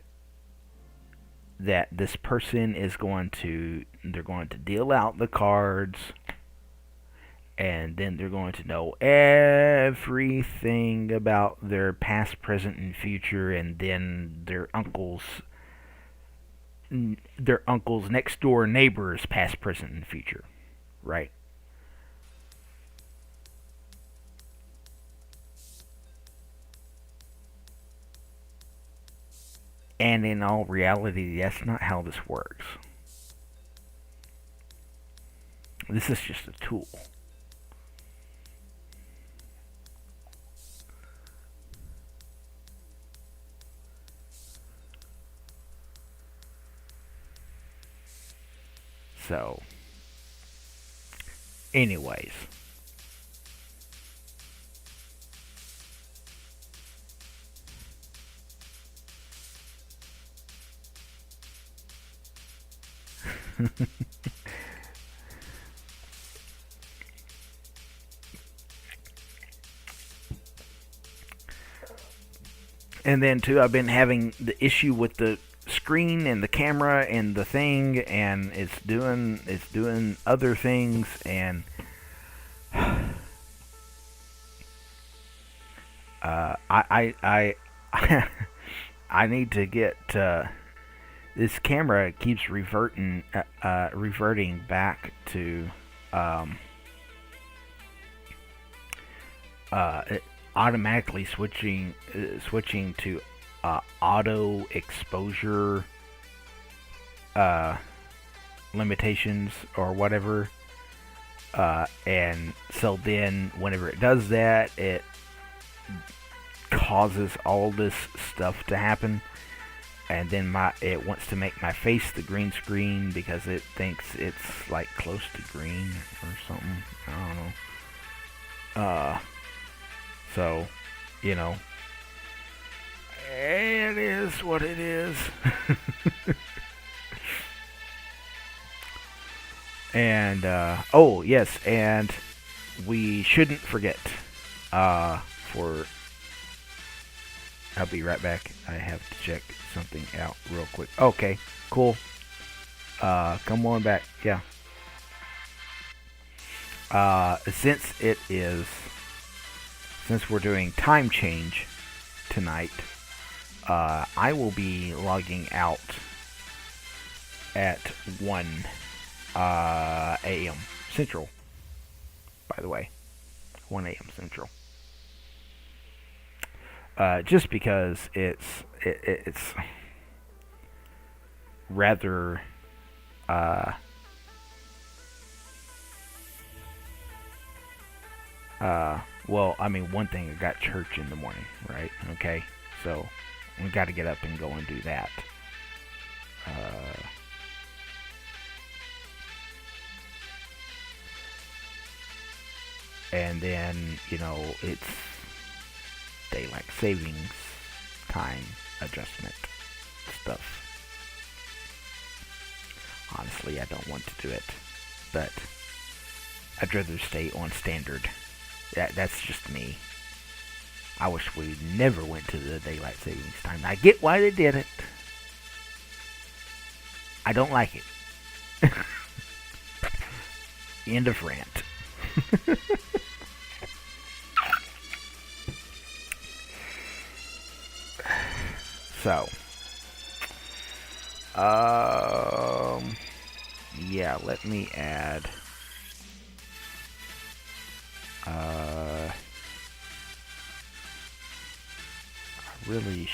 that this person they're going to deal out the cards, and then they're going to know everything about their past, present, and future, and then their uncle's next door neighbor's past, present, and future, right? And in all reality, that's not how this works. This is just a tool. So, anyways. And then too, I've been having the issue with the screen and the camera and the thing, and it's doing other things, and I I need to get this camera keeps reverting back to automatically switching to auto exposure limitations or whatever, and so then whenever it does that, it causes all this stuff to happen, and then it wants to make my face the green screen because it thinks it's like close to green or something. I don't know. So, you know, it is what it is. And oh yes, and we shouldn't forget. For I'll be right back. I have to check something out real quick. Okay, cool. Come on back. Yeah. Since we're doing time change tonight, I will be logging out at 1 a.m. Central, by the way. 1 a.m. Central. Just because it's rather uh, well, I mean, one thing, I got church in the morning, right? Okay, so we got to get up and go and do that. Uh, and then, it's daylight savings time adjustment stuff. Honestly, I don't want to do it, but I'd rather stay on standard. That's just me. I wish we never went to the daylight savings time. I get why they did it. I don't like it. End of rant. So, yeah, let me add, I really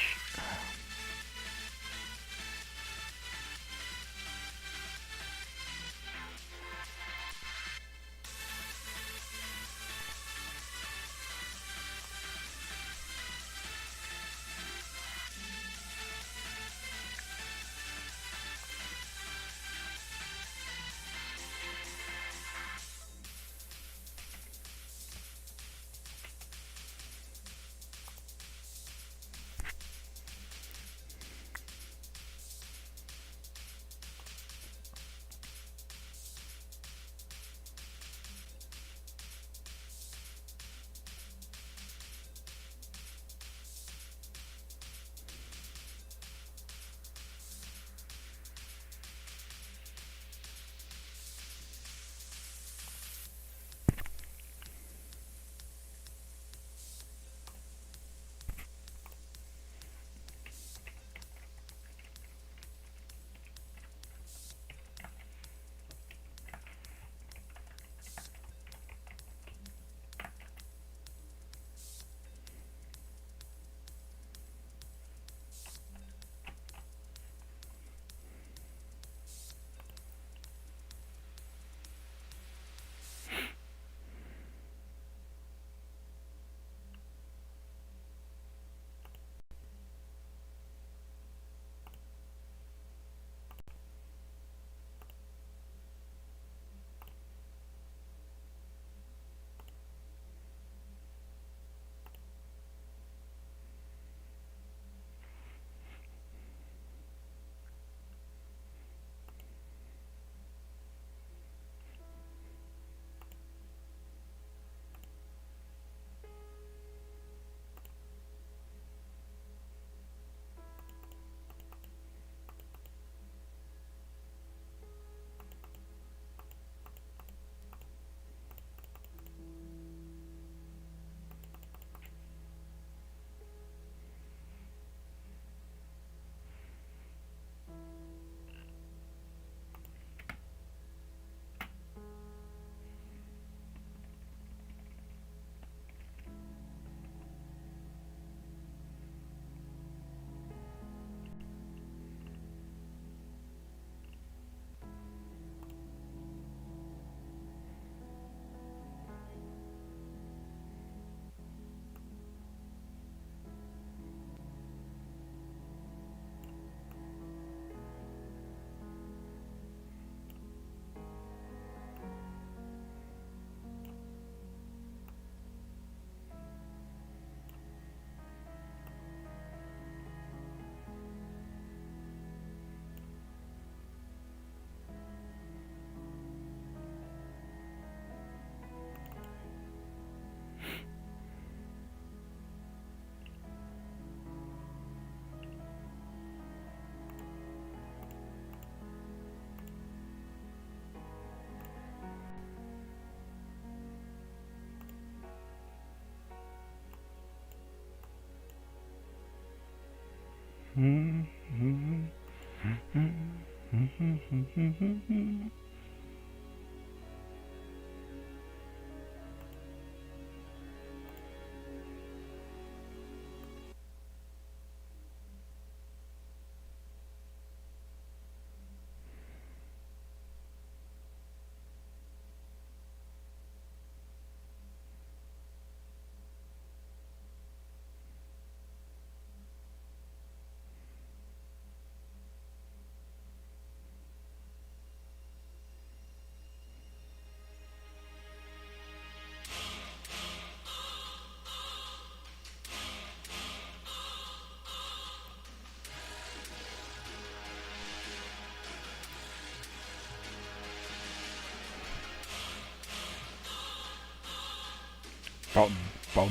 Bum, bum.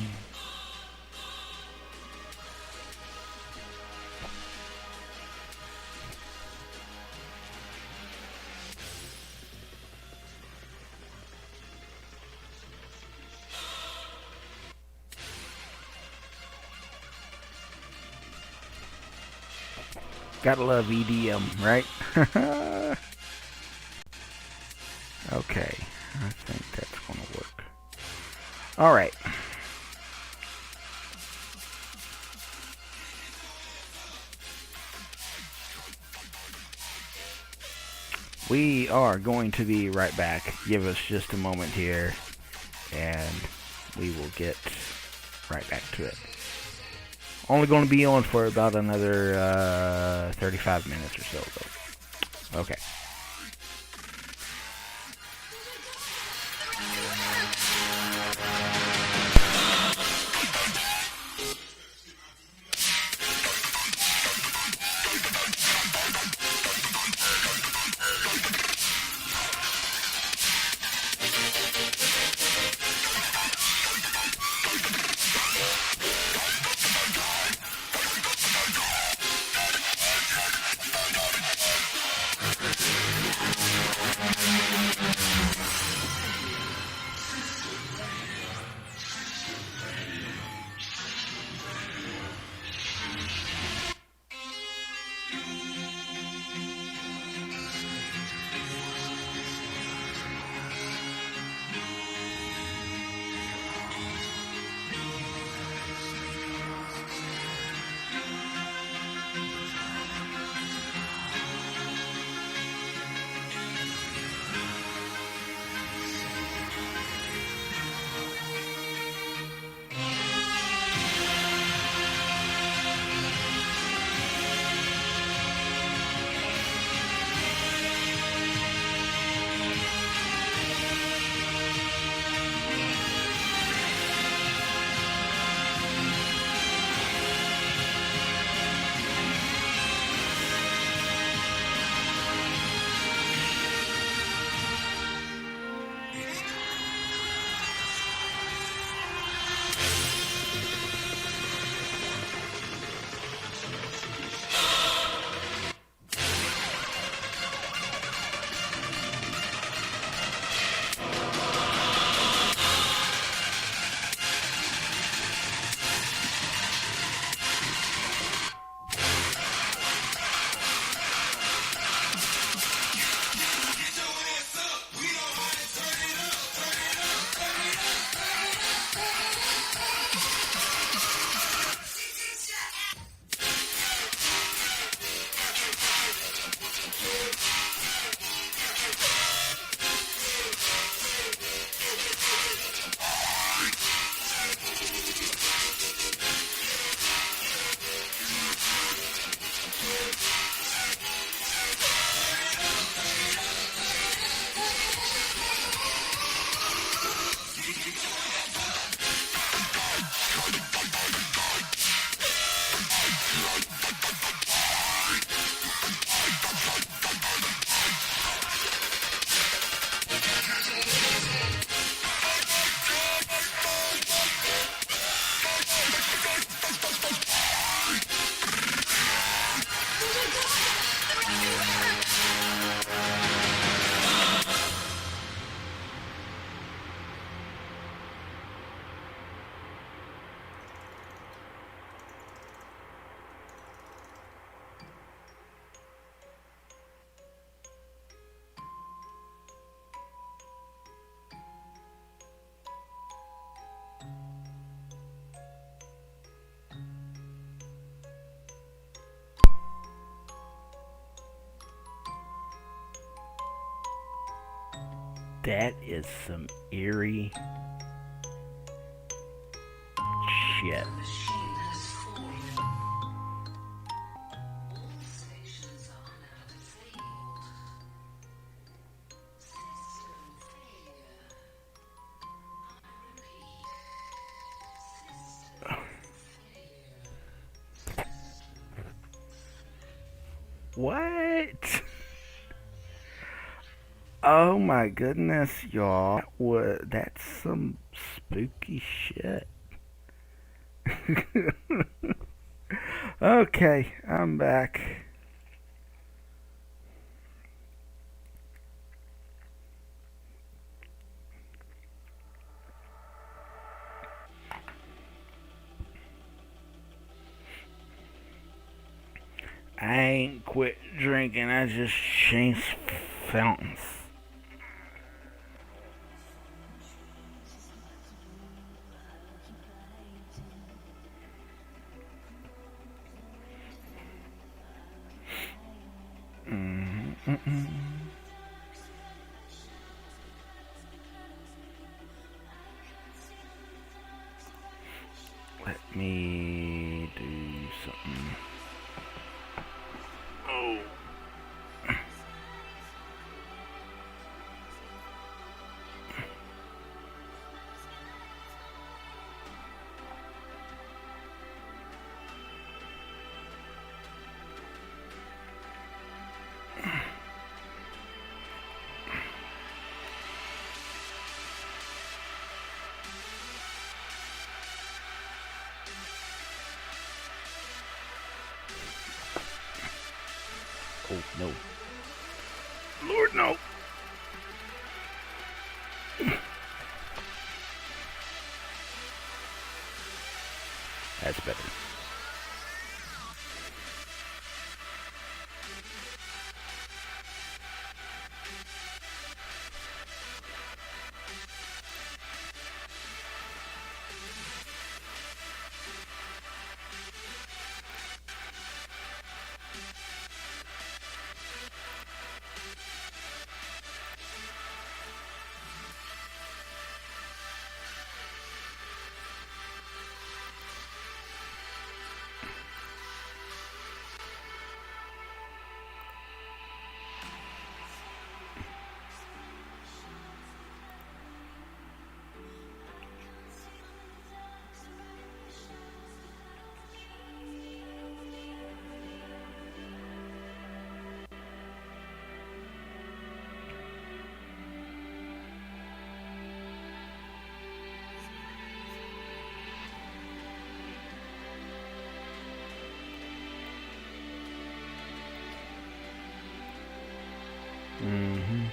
Gotta love EDM, right? Okay, I think that's gonna work. Alright. We are going to be right back. Give us just a moment here, and we will get right back to it. Only going to be on for about another 35 minutes or so, though. Okay. That is some eerie shit. What? Oh my goodness, y'all. That's some spooky shit. Okay, I'm back. I ain't quit drinking, I just changed fountains. Mm-mm-mm. Let me do something. Oh. Oh no. Lord no. That's better. Mm-hmm.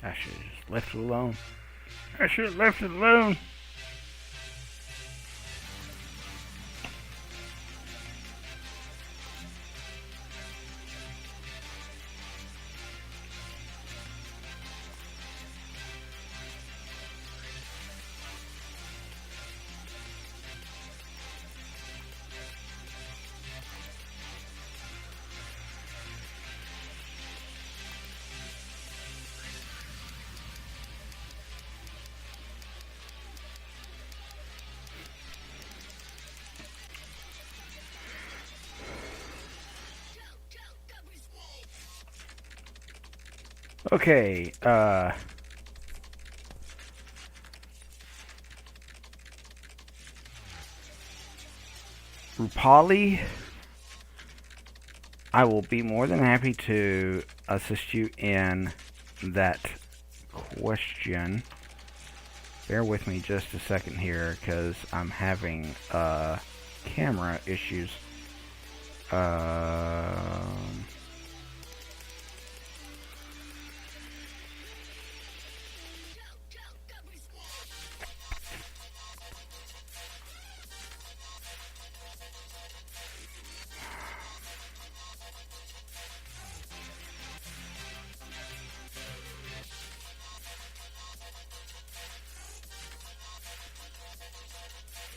I should have just left it alone. I should have left it alone. Okay, Rupali, I will be more than happy to assist you in that question. Bear with me just a second here, because I'm having camera issues.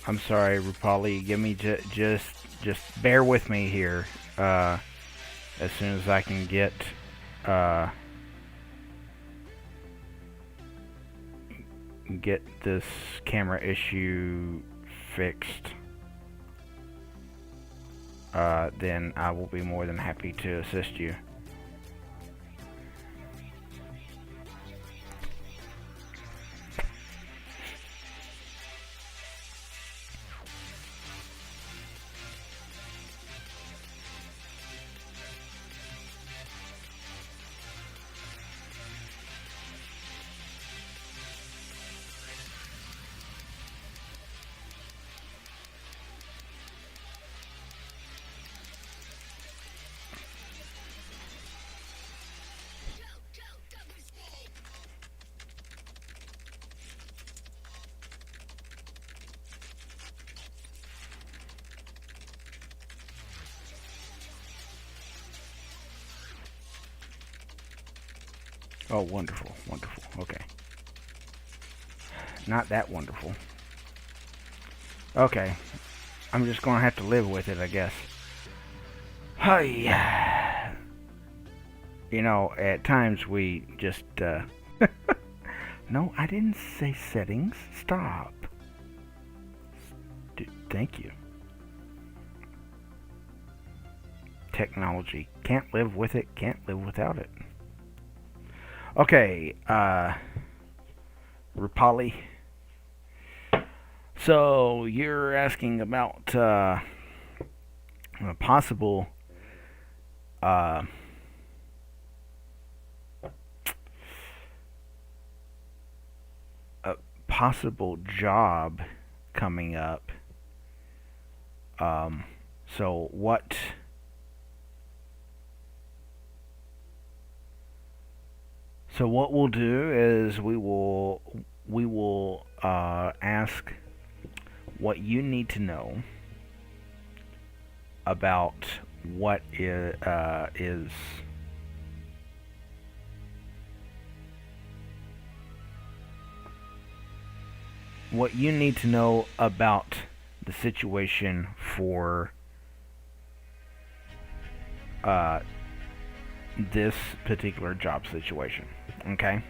I'm sorry, Rupali. Give me just bear with me here. As soon as I can get this camera issue fixed, then I will be more than happy to assist you. Oh, wonderful, wonderful. Okay. Not that wonderful. Okay. I'm just gonna have to live with it, I guess. Hi. You know, at times we just, No, I didn't say settings. Stop. Thank you. Technology. Can't live with it, can't live without it. Okay, Rupali. So, you're asking about a possible a possible job coming up. So what we'll do is we will ask what you need to know about what is what you need to know about the situation for this particular job situation. Okay?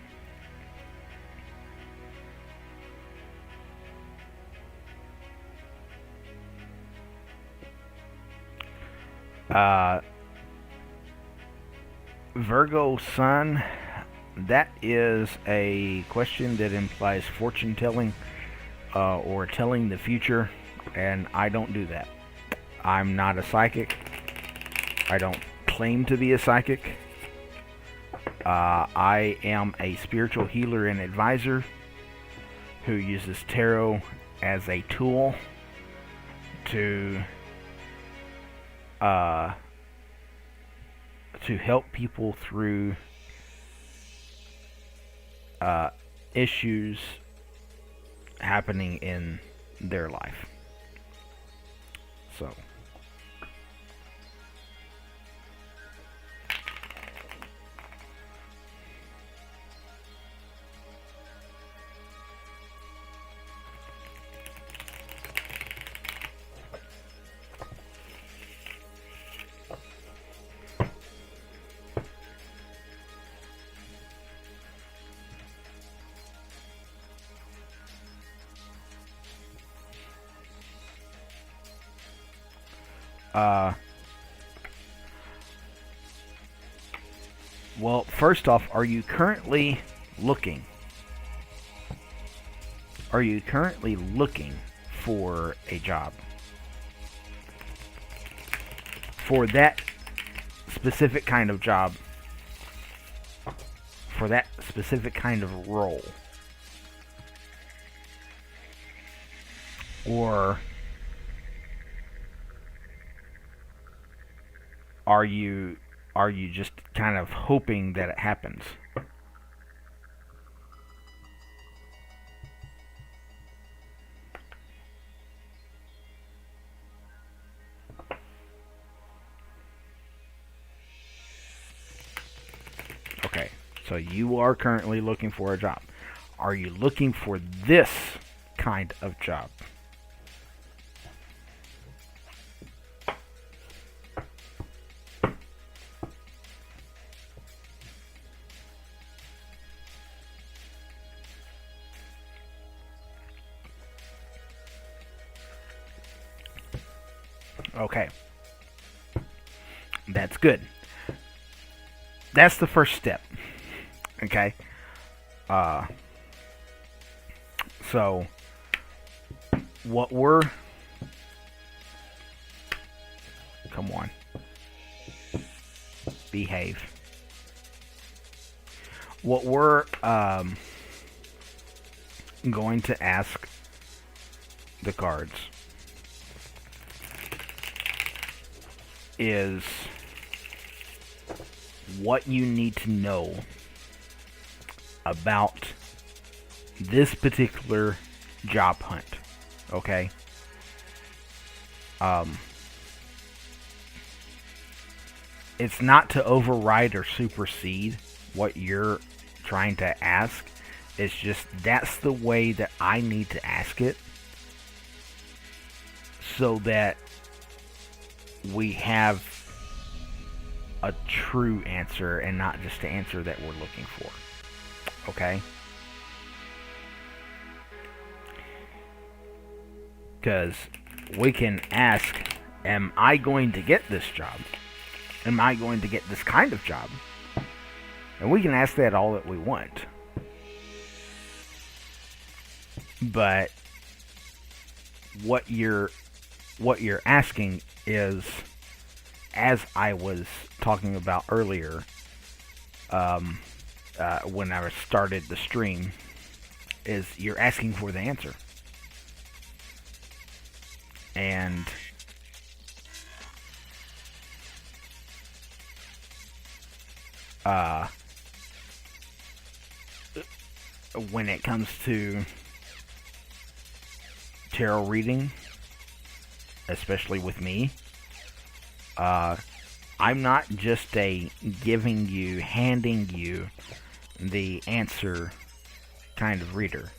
Virgo Sun, that is a question that implies fortune telling or telling the future, and I don't do that. I'm not a psychic. I don't claim to be a psychic. I am a spiritual healer and advisor who uses tarot as a tool to help people through uh, issues happening in their life. So, uh, well, first off, are you currently looking? Are you currently looking for a job? For that specific kind of job? For that specific kind of role? Or are you just kind of hoping that it happens? Okay, so you are currently looking for a job. Are you looking for this kind of job? Okay. That's good. That's the first step. Okay? Uh, so, what we're... Come on. Behave. What we're going to ask the cards is what you need to know about this particular job hunt. Okay? It's not to override or supersede what you're trying to ask. It's just that's the way that I need to ask it so that we have a true answer and not just the answer that we're looking for. Okay? Because we can ask, am I going to get this job? Am I going to get this kind of job? And we can ask that all that we want. But what you're asking is, as I was talking about earlier, when I started the stream, is you're asking for the answer. And when it comes to tarot reading, especially with me, I'm not just handing you the answer kind of reader.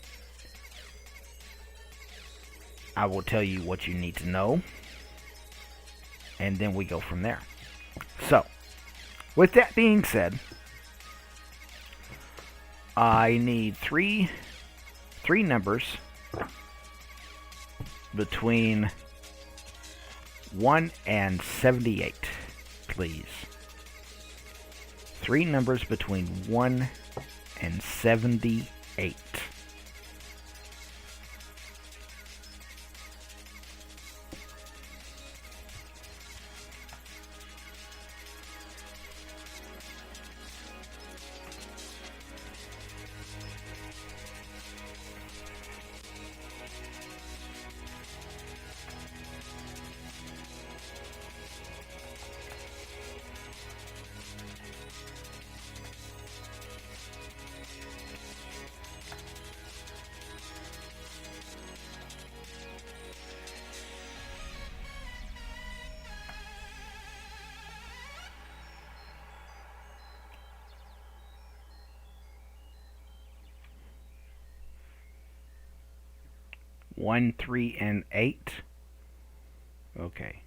I will tell you what you need to know, and then we go from there. So, with that being said, I need three numbers between 1 and 78, please. 3 numbers between 1 and 78. 1, 3, and 8. Okay.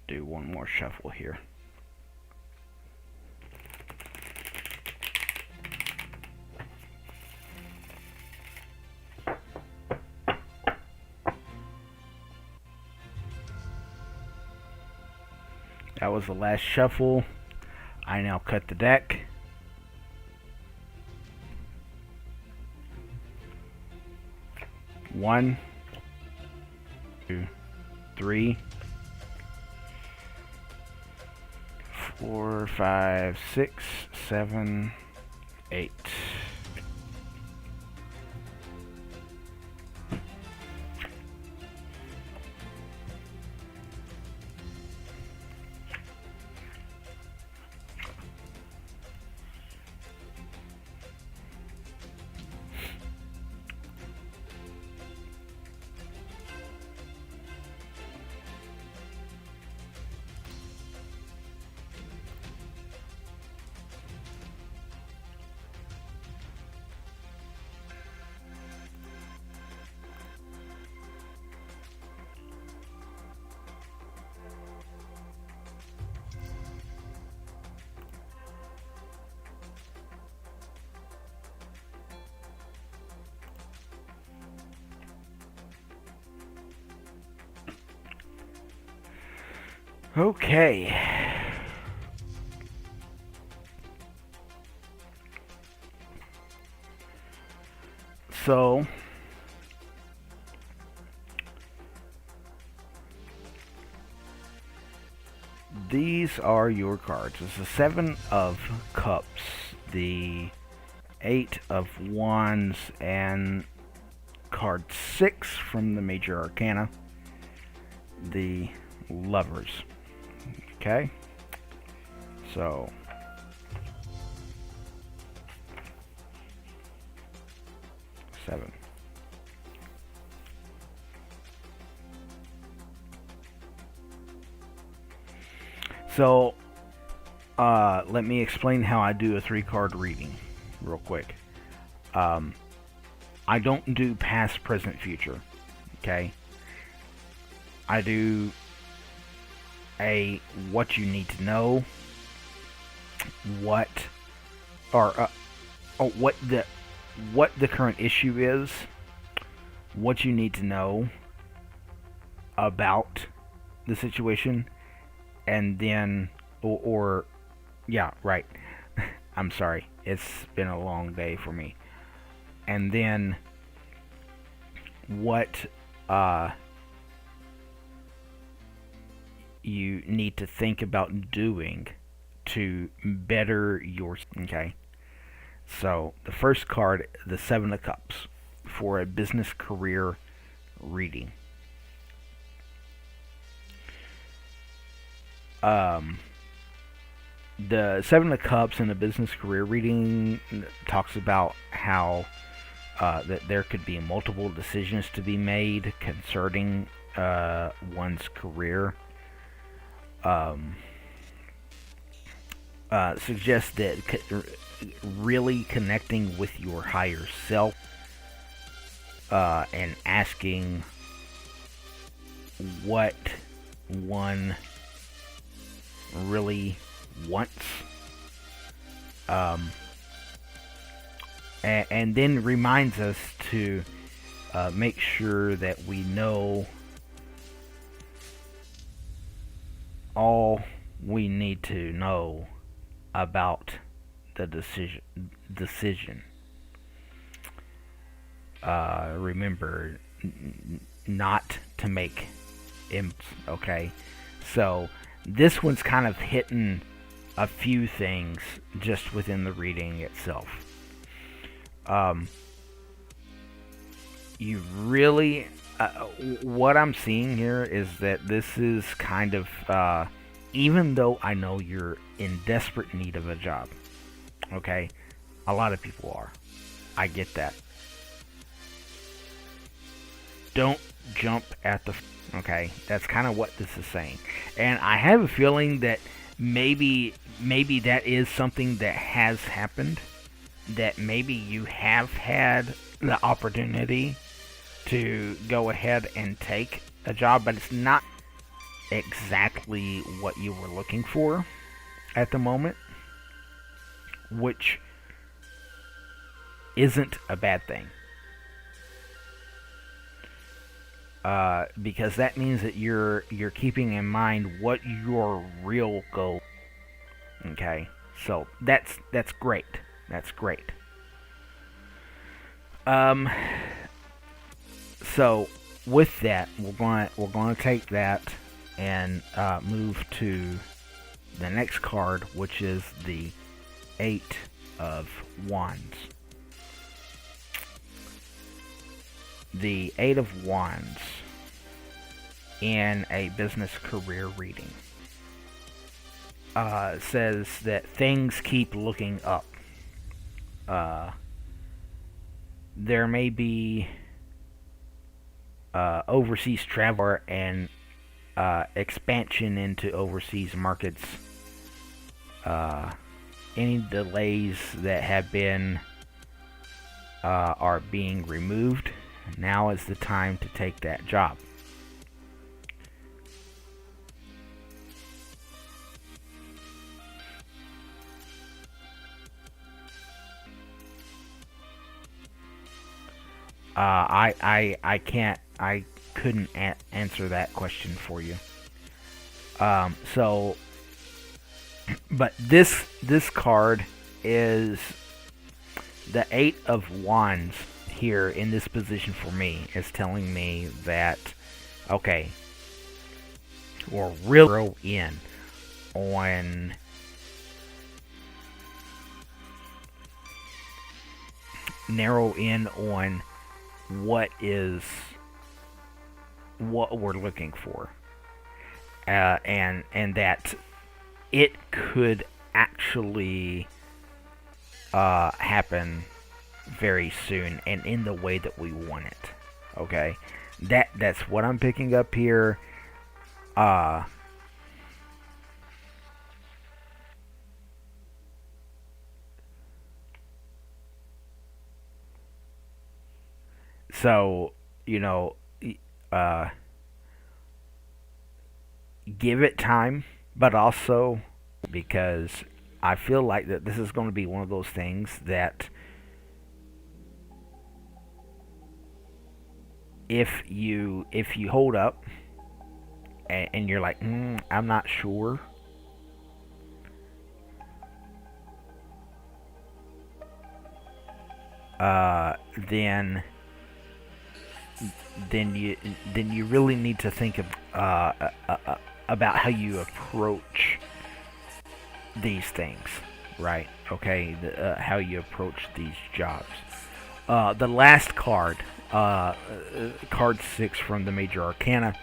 Do one more shuffle here. That was the last shuffle. I now cut the deck. One, 2, 3, 4, 5, 6, 7, 8. Okay. So, these are your cards. It's the 7 of Cups, the 8 of Wands, and card 6 from the Major Arcana, the Lovers. Okay? So, seven. So, let me explain how I do a 3-card reading real quick. I don't do past, present, future. Okay? I do a what you need to know, what the current issue is, what you need to know about the situation, and then yeah, right. I'm sorry. It's been a long day for me. And then what you need to think about doing to better your... Okay? So, the first card, the 7 of Cups, for a business career reading. The 7 of Cups in a business career reading talks about how that there could be multiple decisions to be made concerning one's career. Suggests that really connecting with your higher self and asking what one really wants, and then reminds us to make sure that we know all we need to know about the decision. Remember not to make imps. Okay, so this one's kind of hitting a few things just within the reading itself. You really, what I'm seeing here is that this is kind of, even though I know you're in desperate need of a job, okay, a lot of people are. I get that. don't jump at the. Okay, that's kind of what this is saying, and I have a feeling that maybe that is something that has happened. That maybe you have had the opportunity to go ahead and take a job, but it's not exactly what you were looking for at the moment, which isn't a bad thing. Because that means that you're keeping in mind what your real goal. Okay, so that's great. That's great. Um, so with that, we're going to take that and move to the next card, which is the Eight of Wands. The Eight of Wands in a business career reading says that things keep looking up. There may be overseas travel and expansion into overseas markets. Any delays that have been are being removed. Now is the time to take that job. I couldn't answer that question for you. So, but this card is the Eight of Wands here in this position for me is telling me that, okay, we're really narrow in on what we're looking for, and that it could actually happen very soon and in the way that we want it. Okay, that's what I'm picking up here. So, give it time, but also because I feel like that this is going to be one of those things that if you hold up and you're like, I'm not sure, then you really need to think about how you approach these things, right? Okay, how you approach these jobs. The last card, card 6 from the Major Arcana,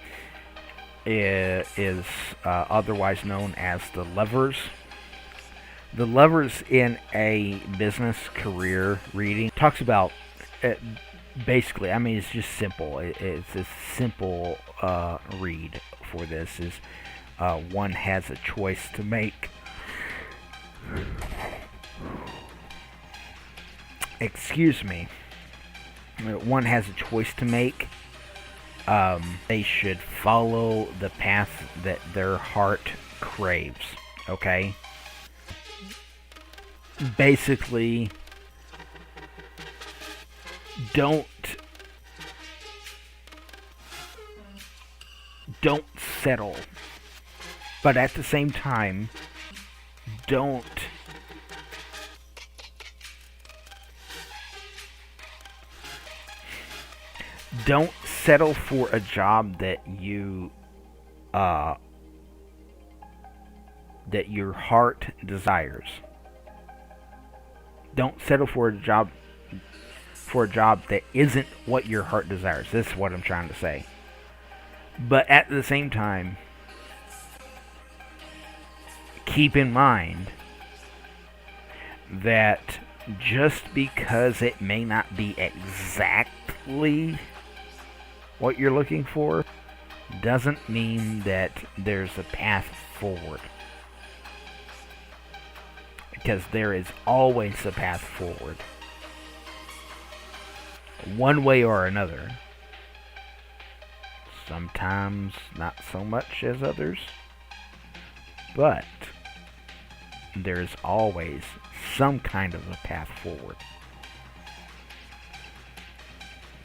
is otherwise known as the Lovers. The Lovers in a business career reading talks about, basically, I mean, it's just simple. It's a simple read for this. Is one has a choice to make. Excuse me. One has a choice to make. They should follow the path that their heart craves. Okay? Basically, don't settle, but at the same time, don't settle for a job that your heart desires. Don't settle for a job that isn't what your heart desires. This is what I'm trying to say. But at the same time, keep in mind that just because it may not be exactly what you're looking for doesn't mean that there's a path forward. Because there is always a path forward. One way or another. Sometimes not so much as others. But there's always some kind of a path forward.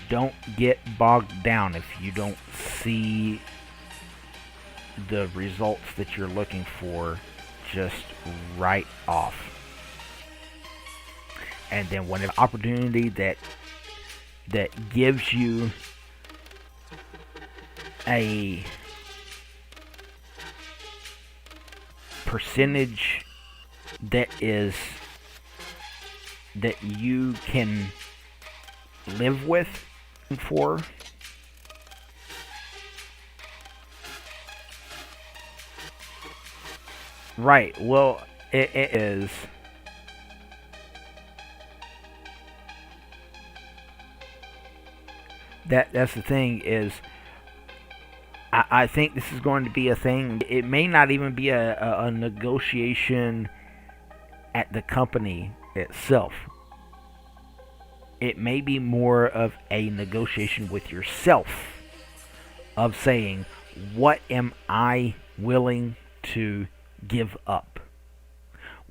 Don't get bogged down if you don't see the results that you're looking for just right off. And then when an opportunity that gives you a percentage that you can live with for, right, well, it is. That's the thing is, I think this is going to be a thing. It may not even be a negotiation at the company itself. It may be more of a negotiation with yourself of saying, what am I willing to give up?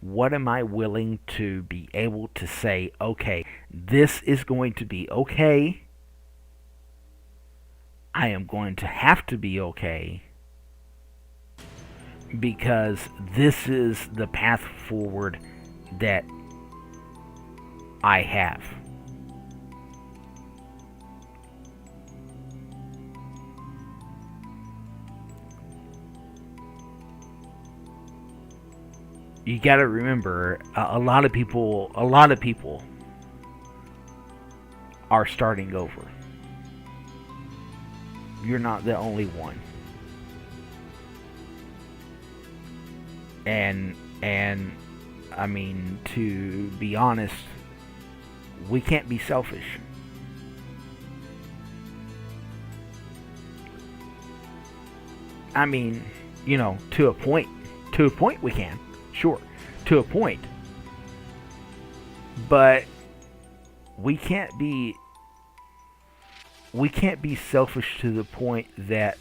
What am I willing to be able to say, okay, this is going to be okay. I am going to have to be okay because this is the path forward that I have. You got to remember, a lot of people are starting over. You're not the only one. And I mean, to be honest, we can't be selfish. I mean, you know, to a point we can. Sure, to a point. But we can't be selfish to the point that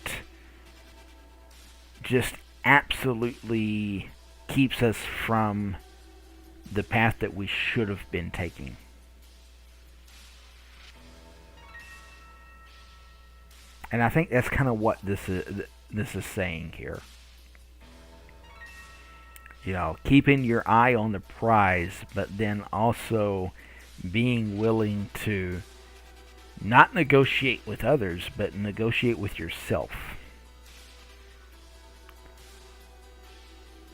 just absolutely keeps us from the path that we should have been taking. And I think that's kind of what this is saying here. You know, keeping your eye on the prize, but then also being willing to not negotiate with others, but negotiate with yourself.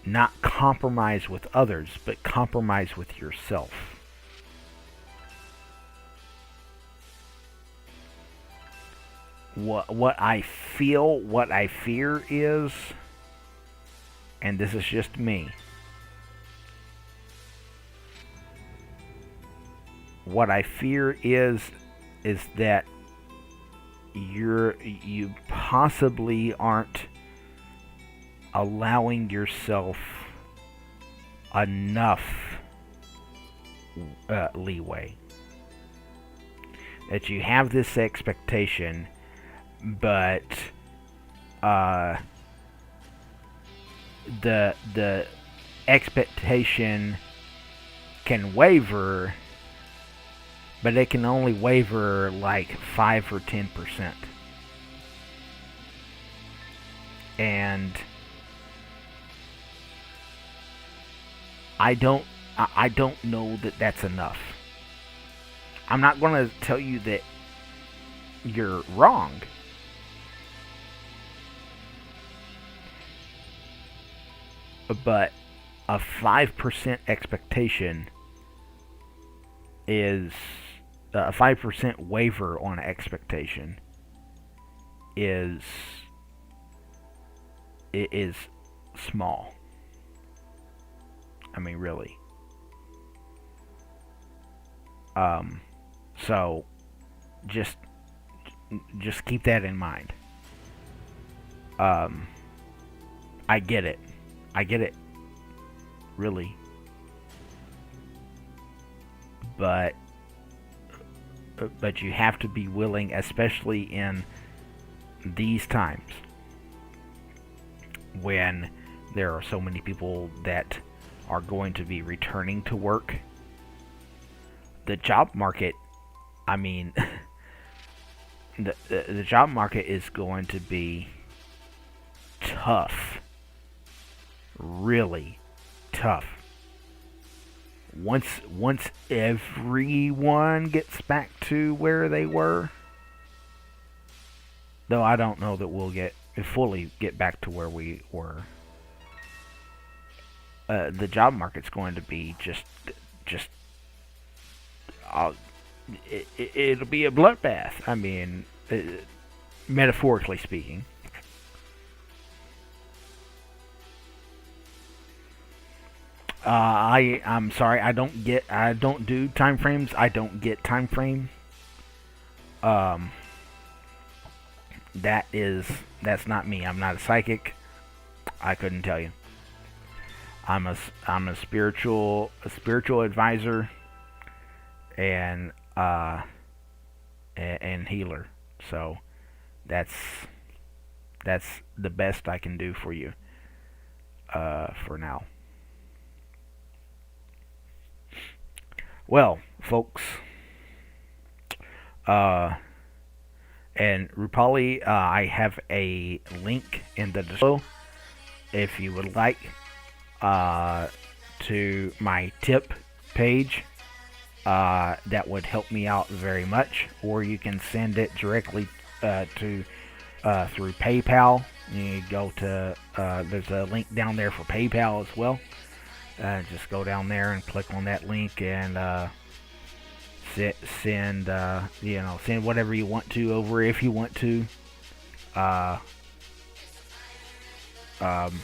Not compromise with others, but compromise with yourself. What I feel, what I fear is, and this is just me, what I fear is that you possibly aren't allowing yourself enough leeway. That you have this expectation, but the expectation can waver, but it can only waver like 5 or 10%. And I don't know that that's enough. I'm not going to tell you that you're wrong. But a 5% expectation is a 5% waiver on expectation is small. I mean, really. So just just keep that in mind. Um, I get it. I get it. Really. But you have to be willing, especially in these times when there are so many people that are going to be returning to work. The job market, I mean, the job market is going to be tough, really tough. Once everyone gets back to where they were, though I don't know that we'll fully get back to where we were. The job market's going to be just uh, it'll be a bloodbath. I mean, metaphorically speaking. I'm sorry. I don't do time frames. I don't get time frame. Um, that's not me. I'm not a psychic. I couldn't tell you. I'm a spiritual advisor and and healer. So that's that's the best I can do for you for now. Well, folks, uh, and Rupali, I have a link in the description if you would like uh, to my tip page. That would help me out very much. Or you can send it directly to through PayPal. You go to there's a link down there for PayPal as well. Just go down there and click on that link and send send whatever you want to over if you want to. Uh, um,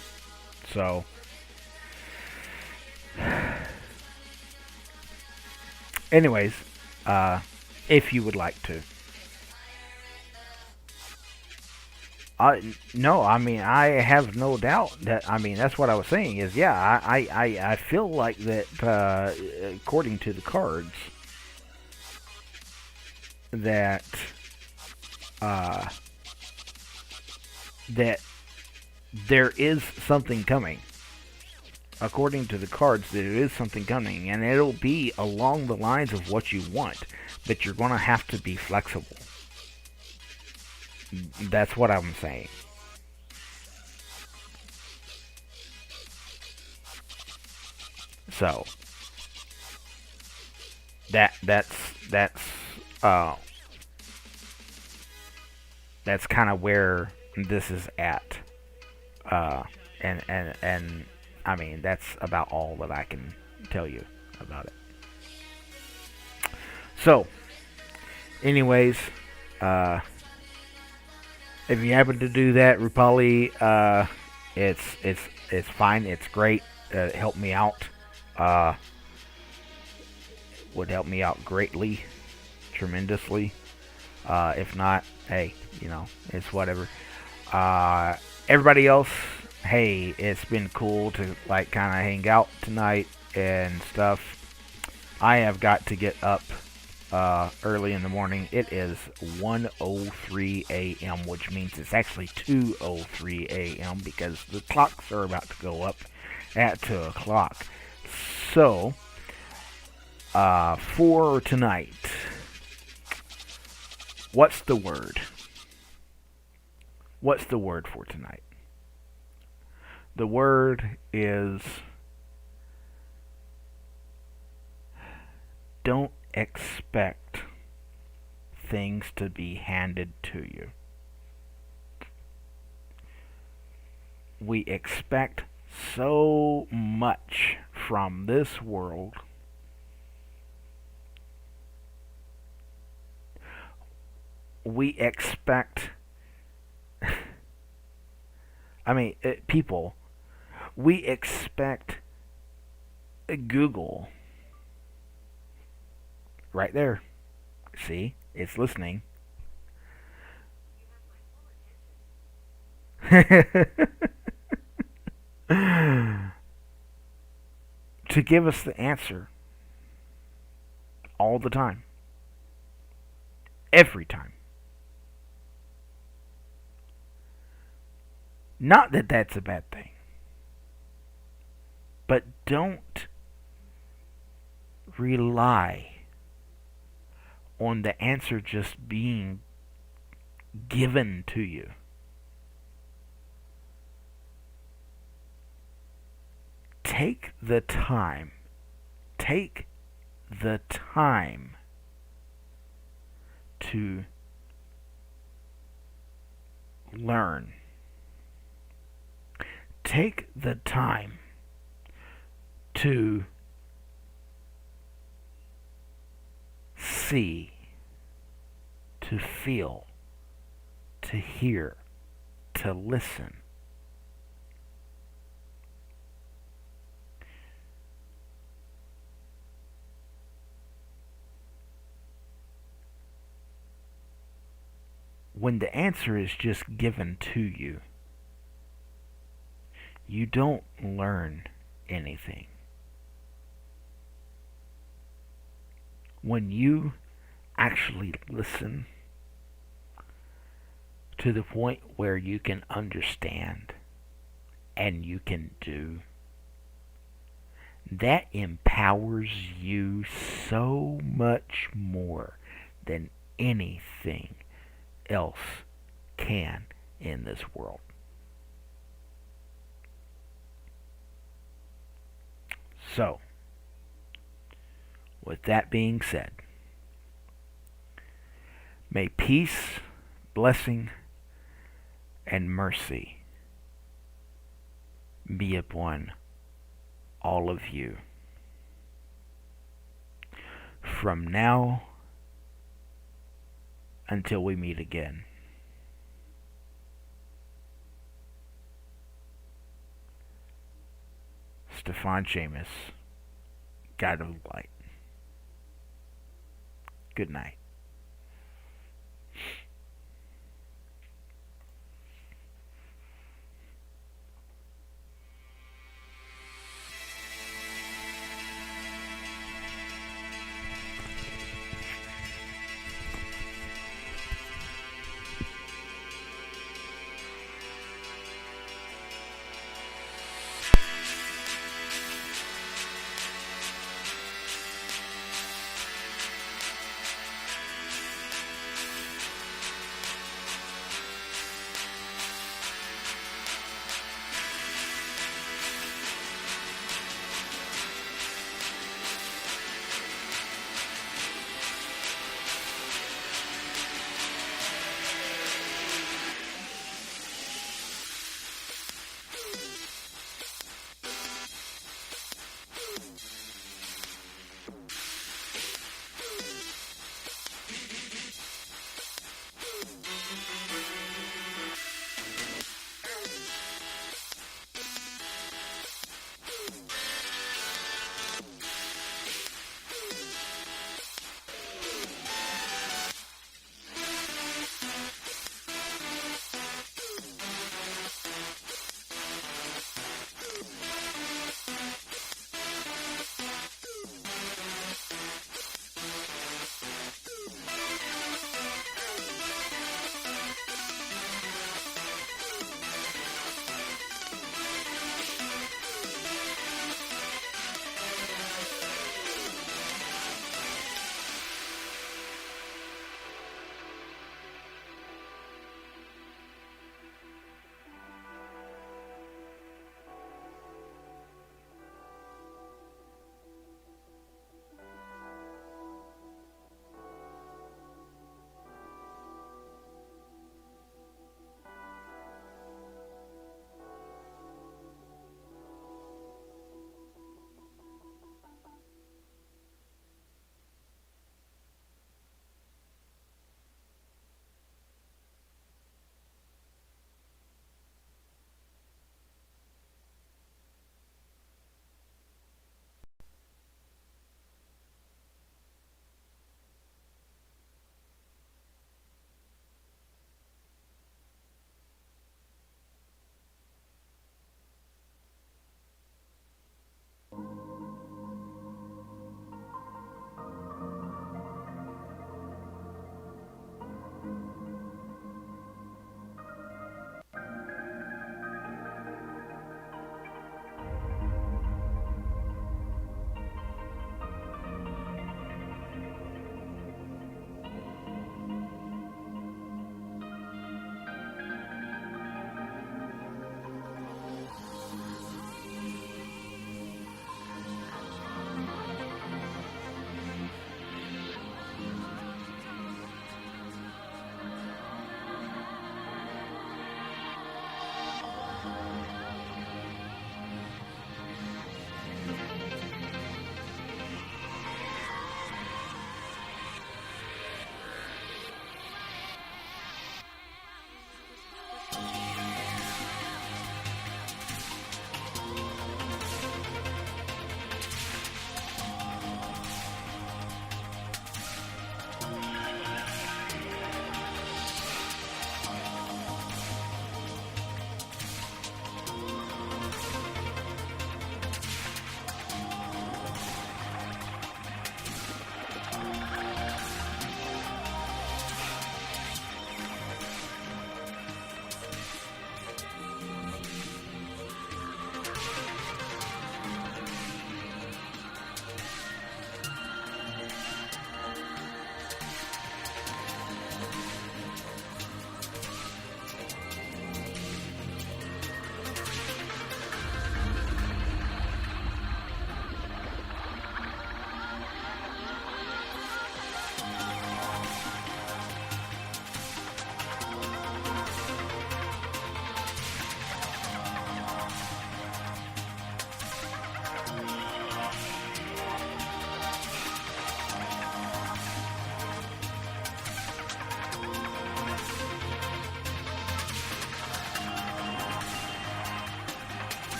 so anyways, if you would like to. No, I mean, I have no doubt that, I mean, that's what I was saying is, yeah, I feel like that, according to the cards, that, uh, that there is something coming. According to the cards, there is something coming, and it'll be along the lines of what you want, but you're going to have to be flexible. That's what I'm saying. So that's uh that's kind of where this is at. Uh, and I mean that's about all that I can tell you about it. So, anyways, if you happen to do that, Rupali, it's fine. It's great. It helped me out. Uh, would help me out greatly, tremendously. If not, hey, it's whatever. Everybody else, hey, it's been cool to like kind of hang out tonight and stuff. I have got to get up early in the morning. It is 1:03 a.m., which means it's actually 2:03 a.m. because the clocks are about to go up at 2 o'clock. So, for tonight, what's the word? What's the word for tonight? The word is don't expect things to be handed to you. We expect so much from this world. We expect, I mean, people, we expect Google right there. See, it's listening. to give us the answer all the time. Every time. Not that that's a bad thing. But don't rely on the answer just being given to you. Take the time. Take the time to learn. Take the time to see, to feel, to hear, to listen. When the answer is just given to you, you don't learn anything. When you actually listen to the point where you can understand and you can do, that empowers you so much more than anything else can in this world. So, with that being said, may peace, blessing, and mercy be upon all of you. From now until we meet again. Stíofán Séamus, God of Light. Good night.